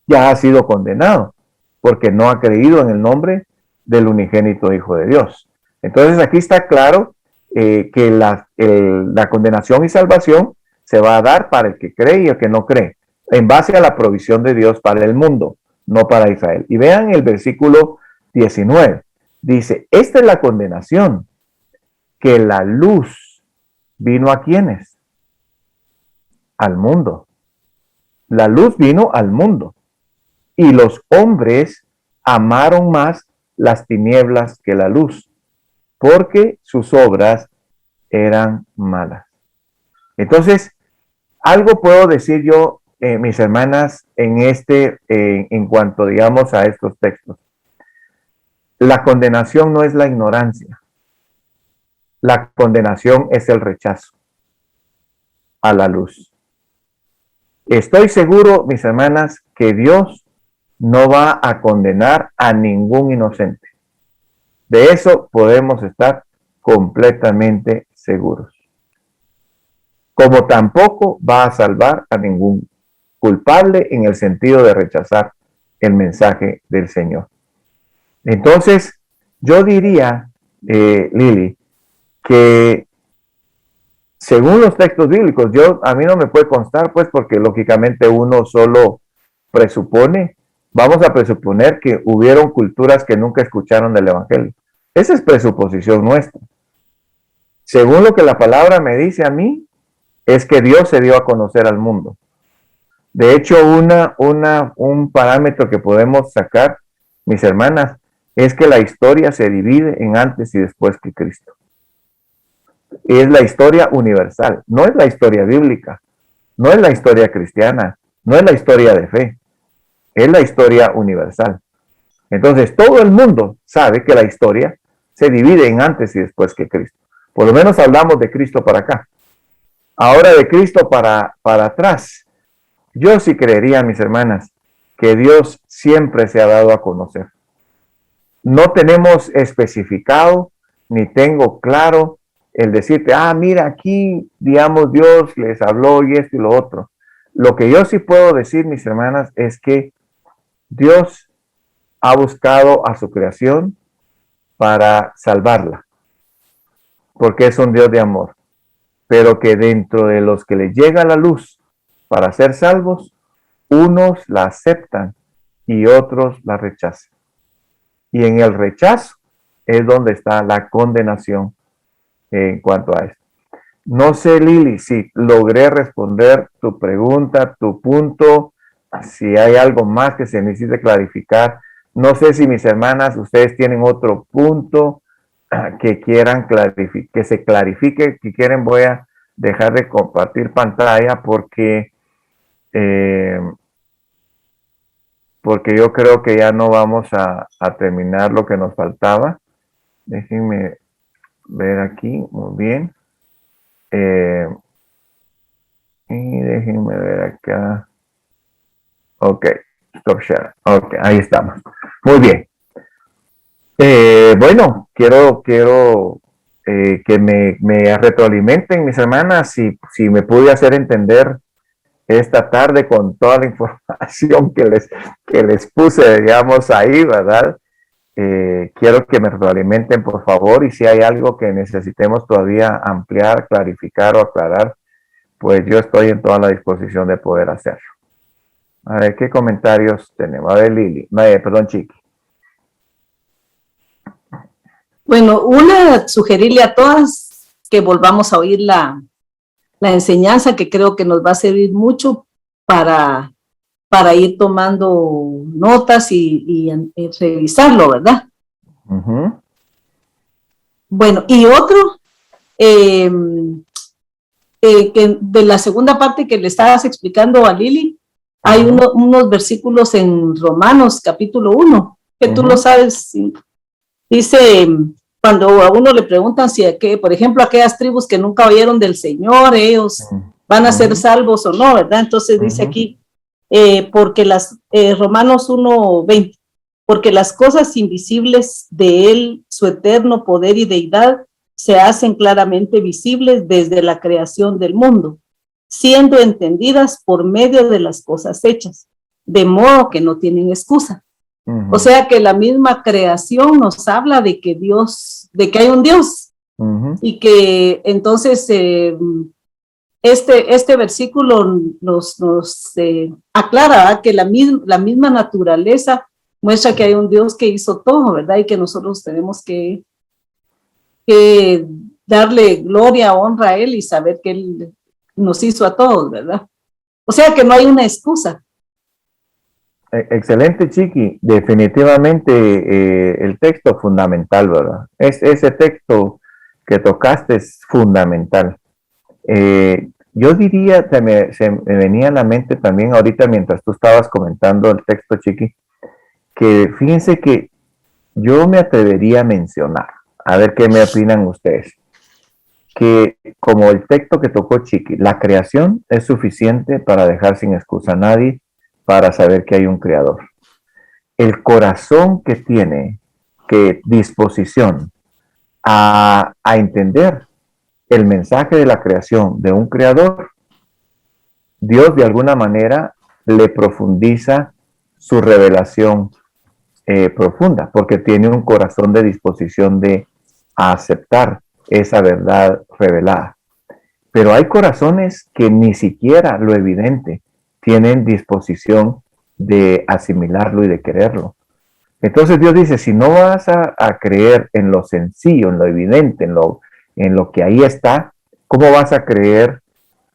S2: ya ha sido condenado, porque no ha creído en el nombre del unigénito Hijo de Dios. Entonces aquí está claro que la condenación y salvación se va a dar para el que cree y el que no cree, en base a la provisión de Dios para el mundo, no para Israel. Y vean el versículo 19. Dice, esta es la condenación, que la luz vino ¿a quiénes? Al mundo. La luz vino al mundo. Y los hombres amaron más las tinieblas que la luz, porque sus obras eran malas. Entonces, algo puedo decir yo, mis hermanas, en cuanto, digamos, a estos textos. La condenación no es la ignorancia. La condenación es el rechazo a la luz. Estoy seguro, mis hermanas, que Dios no va a condenar a ningún inocente. De eso podemos estar completamente seguros. Como tampoco va a salvar a ningún culpable en el sentido de rechazar el mensaje del Señor. Entonces, yo diría, Lili, que según los textos bíblicos, a mí no me puede constar, pues, porque lógicamente uno solo presupone. Vamos a presuponer que hubieron culturas que nunca escucharon del Evangelio. Esa es presuposición nuestra. Según lo que la palabra me dice a mí, es que Dios se dio a conocer al mundo. De hecho, un parámetro que podemos sacar, mis hermanas, es que la historia se divide en antes y después que Cristo. Es la historia universal, no es la historia bíblica, no es la historia cristiana, no es la historia de fe, es la historia universal. Entonces, todo el mundo sabe que la historia se divide en antes y después que Cristo. Por lo menos hablamos de Cristo para acá. Ahora de Cristo para atrás. Yo sí creería, mis hermanas, que Dios siempre se ha dado a conocer. No tenemos especificado, ni tengo claro el decirte, mira, aquí, digamos, Dios les habló y esto y lo otro. Lo que yo sí puedo decir, mis hermanas, es que Dios ha buscado a su creación para salvarla, porque es un Dios de amor, pero que dentro de los que le llega la luz para ser salvos, unos la aceptan y otros la rechazan. Y en el rechazo es donde está la condenación en cuanto a esto. No sé, Lili, si logré responder tu pregunta, tu punto, si hay algo más que se necesite clarificar. No sé si mis hermanas, ustedes tienen otro punto que quieran clarificar, que se clarifique, que quieren. Voy a dejar de compartir pantalla porque yo creo que ya no vamos a terminar lo que nos faltaba. Déjenme ver aquí, muy bien. Y déjenme ver acá. Stop share. Ok, ahí estamos. Muy bien. Bueno, quiero que me retroalimenten, mis hermanas, si me pude hacer entender esta tarde con toda la información que les puse, digamos, ahí, ¿verdad? Quiero que me retroalimenten, por favor, y si hay algo que necesitemos todavía ampliar, clarificar o aclarar, pues yo estoy en toda la disposición de poder hacerlo. A ver, ¿qué comentarios tenemos? A ver, Lili, perdón, Chiqui.
S7: Bueno, sugerirle a todas que volvamos a oír la enseñanza, que creo que nos va a servir mucho para ir tomando notas y revisarlo, ¿verdad?
S2: Uh-huh.
S7: Bueno, y otro, que de la segunda parte que le estabas explicando a Lili, hay unos versículos en Romanos capítulo 1, que tú lo sabes, dice, cuando a uno le preguntan si, por ejemplo, aquellas tribus que nunca oyeron del Señor, ellos van a ser salvos o no, ¿verdad? Entonces dice aquí, porque Romanos 1:20, porque las cosas invisibles de Él, su eterno poder y deidad, se hacen claramente visibles desde la creación del mundo, siendo entendidas por medio de las cosas hechas, de modo que no tienen excusa. O sea que la misma creación nos habla de que hay un Dios, y que entonces este versículo nos aclara que la misma naturaleza muestra que hay un Dios que hizo todo, ¿verdad? Y que nosotros tenemos que darle gloria, honra a Él y saber que Él nos hizo a todos, ¿verdad? O sea que no hay una excusa.
S2: Excelente, Chiqui. Definitivamente el texto fundamental, ¿verdad? Ese texto que tocaste es fundamental. Yo diría que se me venía a la mente también ahorita mientras tú estabas comentando el texto, Chiqui, que fíjense que yo me atrevería a mencionar, a ver qué me opinan ustedes, que como el texto que tocó Chiqui, la creación es suficiente para dejar sin excusa a nadie para saber que hay un creador. El corazón que tiene, que disposición a entender el mensaje de la creación de un creador, Dios de alguna manera le profundiza su revelación profunda, porque tiene un corazón de disposición de aceptar esa verdad revelada. Pero hay corazones que ni siquiera lo evidente tienen disposición de asimilarlo y de quererlo. Entonces Dios dice, si no vas a creer en lo sencillo, en lo evidente, en lo que ahí está, ¿cómo vas a creer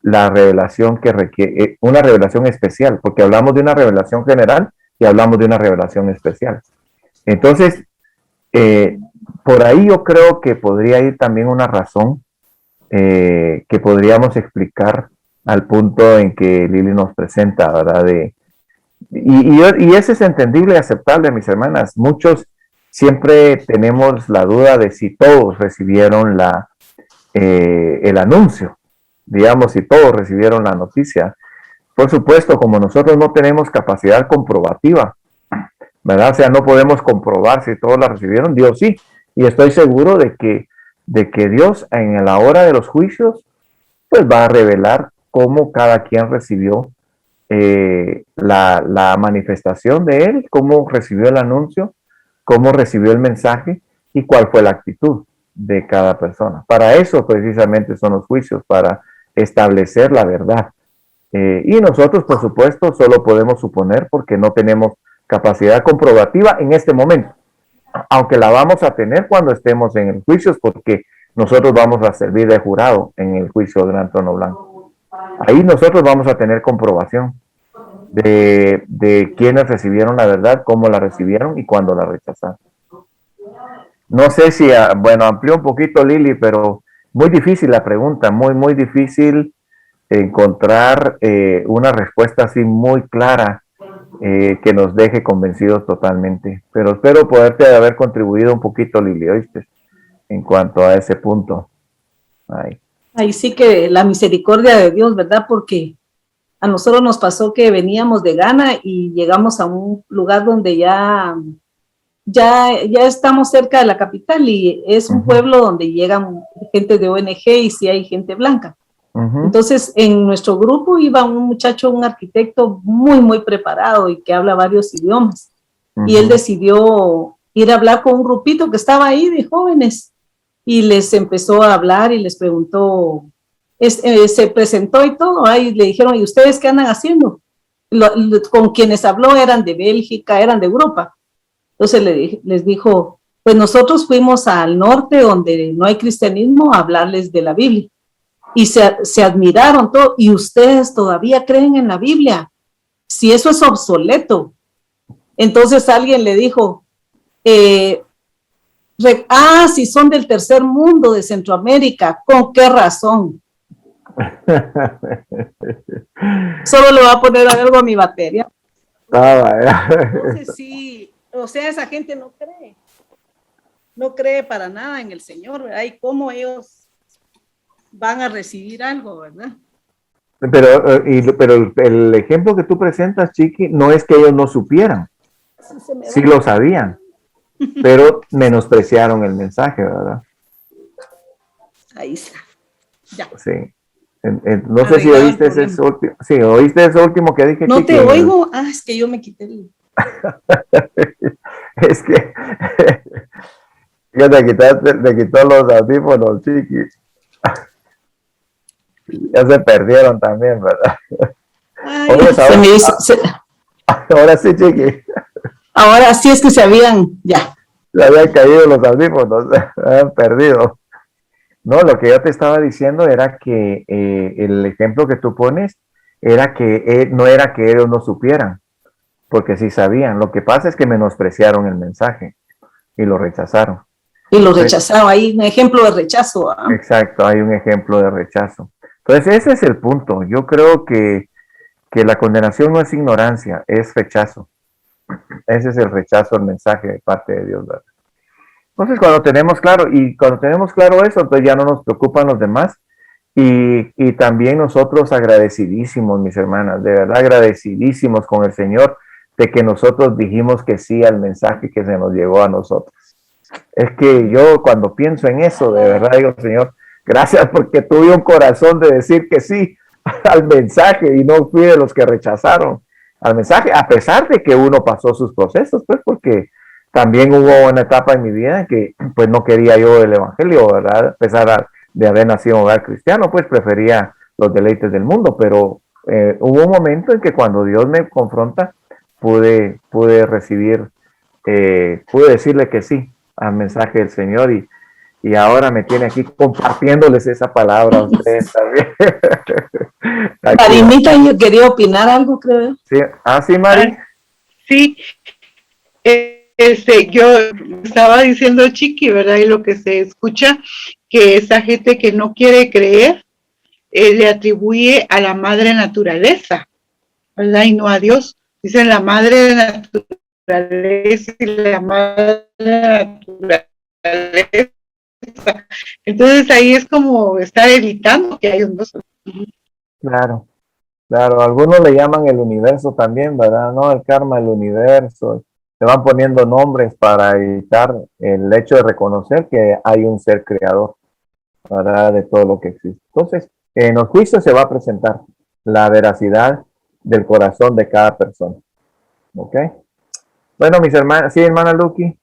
S2: la revelación que requiere, una revelación especial? Porque hablamos de una revelación general y hablamos de una revelación especial. Entonces, por ahí yo creo que podría ir también una razón que podríamos explicar al punto en que Lili nos presenta, ¿verdad? Y ese es entendible y aceptable, mis hermanas. Muchos siempre tenemos la duda de si todos recibieron el anuncio, digamos, si todos recibieron la noticia. Por supuesto, como nosotros no tenemos capacidad comprobativa, ¿verdad? O sea, no podemos comprobar si todos la recibieron, Dios sí. Y estoy seguro de que Dios en la hora de los juicios, pues va a revelar cómo cada quien recibió la manifestación de Él, cómo recibió el anuncio, cómo recibió el mensaje y cuál fue la actitud de cada persona. Para eso precisamente son los juicios, para establecer la verdad. Y nosotros, por supuesto, solo podemos suponer porque no tenemos capacidad comprobativa en este momento, aunque la vamos a tener cuando estemos en el juicio, porque nosotros vamos a servir de jurado en el juicio del Gran Trono Blanco. Ahí nosotros vamos a tener comprobación de quienes recibieron la verdad, cómo la recibieron y cuándo la rechazaron. No sé si, bueno, amplió un poquito Lili, pero muy difícil la pregunta, muy difícil encontrar una respuesta así muy clara que nos deje convencidos totalmente. Pero espero poderte haber contribuido un poquito, Lili, ¿oíste? En cuanto a ese punto.
S7: Ahí sí que la misericordia de Dios, ¿verdad? Porque A nosotros nos pasó que veníamos de Ghana y llegamos a un lugar donde ya estamos cerca de la capital y es un pueblo donde llegan gente de ONG y sí hay gente blanca. Entonces, en nuestro grupo iba un muchacho, un arquitecto muy, muy preparado y que habla varios idiomas. Y él decidió ir a hablar con un grupito que estaba ahí de jóvenes y les empezó a hablar y les preguntó, se presentó y todo, y le dijeron, ¿y ustedes qué andan haciendo? Con quienes habló eran de Bélgica, eran de Europa. Entonces les dijo, pues nosotros fuimos al norte donde no hay cristianismo a hablarles de la Biblia. Y se admiraron todo, y ustedes todavía creen en la Biblia, si eso es obsoleto. Entonces alguien le dijo, si son del tercer mundo de Centroamérica, ¿con qué razón? Solo le voy a poner algo a mi batería. Entonces sí, o sea, esa gente no cree para nada en el Señor, ¿verdad? Y cómo ellos van a recibir algo, ¿verdad?
S2: Pero el ejemplo que tú presentas, Chiqui, no es que ellos no supieran, sí lo sabían, pero menospreciaron el mensaje, ¿verdad?
S7: Ahí está. Ya.
S2: Sí. No sé si oíste ese último. Sí, oíste ese último que dije.
S7: No
S2: Chiqui,
S7: te oigo. Es que yo me quité el...
S2: Es que ya te quitó los audífonos, Chiqui. Ya se perdieron también, ¿verdad?
S7: Ay,
S2: ahora sí, Chiqui.
S7: Ahora sí es que se habían
S2: caído los audífonos, se habían perdido. No, lo que yo te estaba diciendo era que el ejemplo que tú pones era que no era que ellos no supieran, porque sí sabían. Lo que pasa es que menospreciaron el mensaje y lo rechazaron.
S7: Y lo rechazaron, hay un ejemplo de rechazo.
S2: Exacto, hay un ejemplo de rechazo. Entonces ese es el punto. Yo creo que la condenación no es ignorancia, es rechazo. Ese es el rechazo al mensaje de parte de Dios, ¿verdad? Entonces cuando tenemos claro eso, entonces ya no nos preocupan los demás y también nosotros agradecidísimos, mis hermanas, de verdad agradecidísimos con el Señor de que nosotros dijimos que sí al mensaje que se nos llegó a nosotros. Es que yo cuando pienso en eso, de verdad digo, Señor, gracias porque tuve un corazón de decir que sí al mensaje y no fui de los que rechazaron al mensaje, a pesar de que uno pasó sus procesos, pues porque también hubo una etapa en mi vida en que pues no quería yo el evangelio, ¿verdad? A pesar de haber nacido en un hogar cristiano, pues prefería los deleites del mundo, pero hubo un momento en que cuando Dios me confronta, pude recibir, pude decirle que sí al mensaje del Señor y ahora me tiene aquí compartiéndoles esa palabra a ustedes también.
S7: Marinita, yo quería opinar algo, creo.
S2: Sí, sí, Mari.
S5: Sí, yo estaba diciendo, Chiqui, ¿verdad? Y lo que se escucha, que esa gente que no quiere creer, le atribuye a la madre naturaleza, ¿verdad? Y no a Dios. Dicen la madre naturaleza y la madre naturaleza. Entonces ahí es como estar evitando que haya un Dios.
S2: Claro, algunos le llaman el universo también, ¿verdad? No, el karma, el universo. Se van poniendo nombres para evitar el hecho de reconocer que hay un ser creador, ¿verdad? De todo lo que existe. Entonces, en los juicios se va a presentar la veracidad del corazón de cada persona. ¿Ok? Bueno, mis hermanas, sí, hermana Lucky.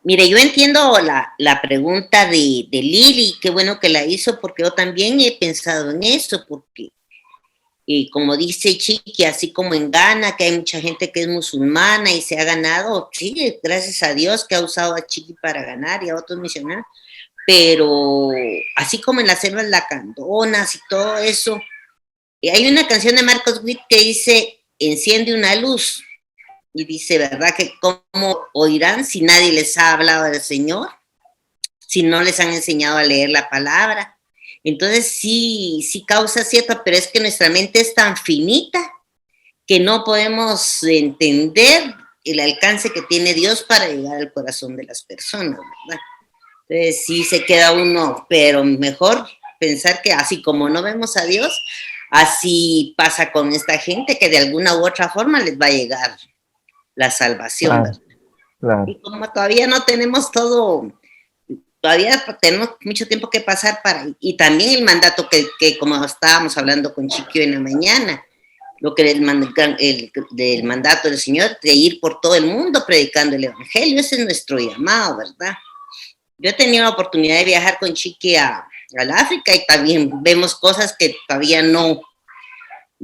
S4: Mire, yo entiendo la pregunta de Lili, qué bueno que la hizo, porque yo también he pensado en eso, porque como dice Chiqui, así como en Ghana, que hay mucha gente que es musulmana y se ha ganado, sí, gracias a Dios que ha usado a Chiqui para ganar y a otros misioneros, pero así como en las selvas lacandonas y todo eso, hay una canción de Marcos Witt que dice, enciende una luz, y dice, ¿verdad? Que cómo oirán si nadie les ha hablado del Señor, si no les han enseñado a leer la palabra. Entonces sí causa cierto, pero es que nuestra mente es tan finita que no podemos entender el alcance que tiene Dios para llegar al corazón de las personas, ¿verdad? Entonces sí se queda uno, pero mejor pensar que así como no vemos a Dios, Así pasa con esta gente que de alguna u otra forma les va a llegar la salvación.
S2: Claro,
S4: ¿verdad?
S2: claro.
S4: Y como todavía no tenemos todo, todavía tenemos mucho tiempo que pasar y también el mandato que como estábamos hablando con Chiquio en la mañana, lo que del mandato del Señor de ir por todo el mundo predicando el Evangelio, ese es nuestro llamado, ¿verdad? Yo he tenido la oportunidad de viajar con Chiqui al África y también vemos cosas que todavía no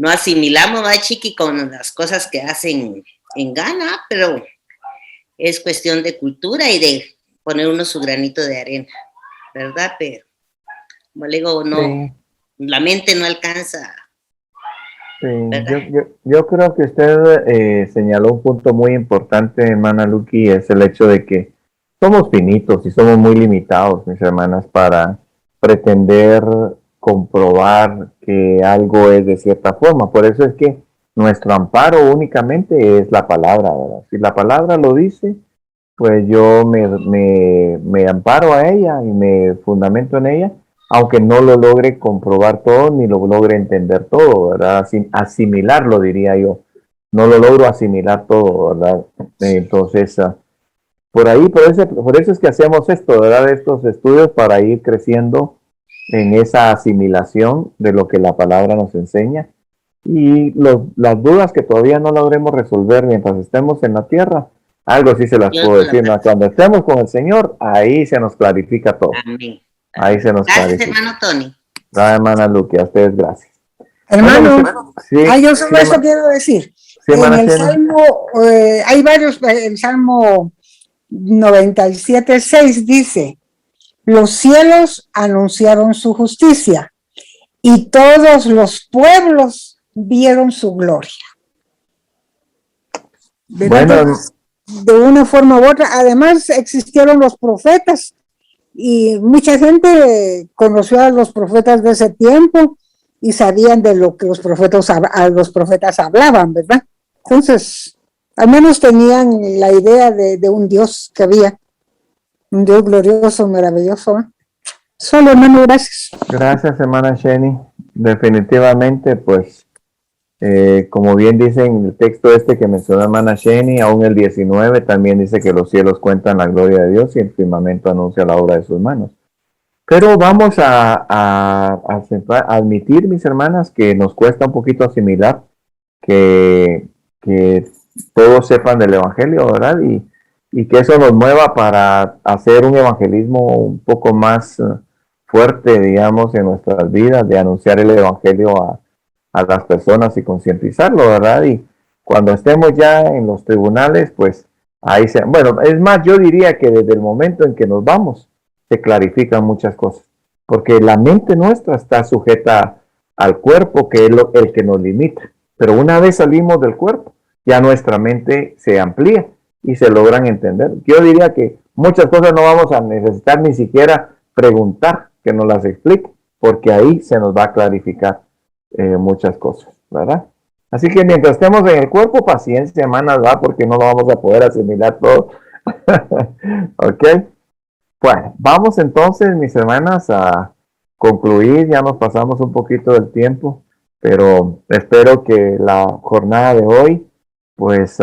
S4: asimilamos, ¿verdad, Chiqui? Con las cosas que hacen en Ghana, pero es cuestión de cultura y de poner uno su granito de arena, ¿verdad? Pero, como le digo, no,
S2: Sí.
S4: la mente no alcanza.
S2: Sí, yo creo que usted señaló un punto muy importante, hermana Lucky, es el hecho de que somos finitos y somos muy limitados, mis hermanas, para pretender comprobar que algo es de cierta forma. Por eso es que nuestro amparo únicamente es la palabra, ¿verdad? Si la palabra lo dice, pues yo me amparo a ella y me fundamento en ella, aunque no lo logre comprobar todo ni lo logre entender todo, ¿verdad? Asimilarlo, diría yo. No lo logro asimilar todo, ¿verdad? Entonces, por eso es que hacemos esto, ¿verdad? Estos estudios para ir creciendo en esa asimilación de lo que la palabra nos enseña. Y las dudas que todavía no logremos resolver mientras estemos en la tierra, algo sí se las puedo decir, ¿no? Cuando estemos con el Señor, ahí se nos clarifica todo.
S4: Amén.
S2: Ahí se nos
S4: Gracias,
S2: clarifica.
S4: hermano Tony.
S2: Hermana Luque, a ustedes gracias.
S10: Hermano,
S2: Sí,
S10: yo solo esto quiero decir.
S2: sí,
S10: En el
S2: Shena.
S10: Salmo, hay varios, el Salmo 97:6 dice, los cielos anunciaron su justicia y todos los pueblos vieron su gloria. ¿Verdad?
S2: Bueno,
S10: De una forma u otra. Además existieron los profetas y mucha gente conoció a los profetas de ese tiempo y sabían de lo que los profetas hablaban, ¿verdad? Entonces, al menos tenían la idea de un Dios que había, un Dios glorioso, maravilloso, ¿eh? Solo, hermano, gracias.
S2: gracias, hermana Sheni. Definitivamente, pues, como bien dice en el texto que mencionó hermana Sheni, aún el 19 también dice que los cielos cuentan la gloria de Dios y el firmamento anuncia la obra de sus manos. Pero vamos a admitir, mis hermanas, que nos cuesta un poquito asimilar que todos sepan del Evangelio, ¿verdad? Y que eso nos mueva para hacer un evangelismo un poco más fuerte, digamos, en nuestras vidas, de anunciar el Evangelio a las personas y concientizarlo, ¿verdad? Y cuando estemos ya en los tribunales, pues ahí bueno, es más, yo diría que desde el momento en que nos vamos, se clarifican muchas cosas, porque la mente nuestra está sujeta al cuerpo, que es el que nos limita, pero una vez salimos del cuerpo, ya nuestra mente se amplía y se logran entender. Yo diría que muchas cosas no vamos a necesitar ni siquiera preguntar que nos las explique, porque ahí se nos va a clarificar muchas cosas, ¿verdad? Así que mientras estemos en el cuerpo, paciencia, hermanas, ¿verdad? Porque no lo vamos a poder asimilar todo. ¿Ok? Bueno, vamos entonces, mis hermanas, a concluir. Ya nos pasamos un poquito del tiempo, pero espero que la jornada de hoy, pues,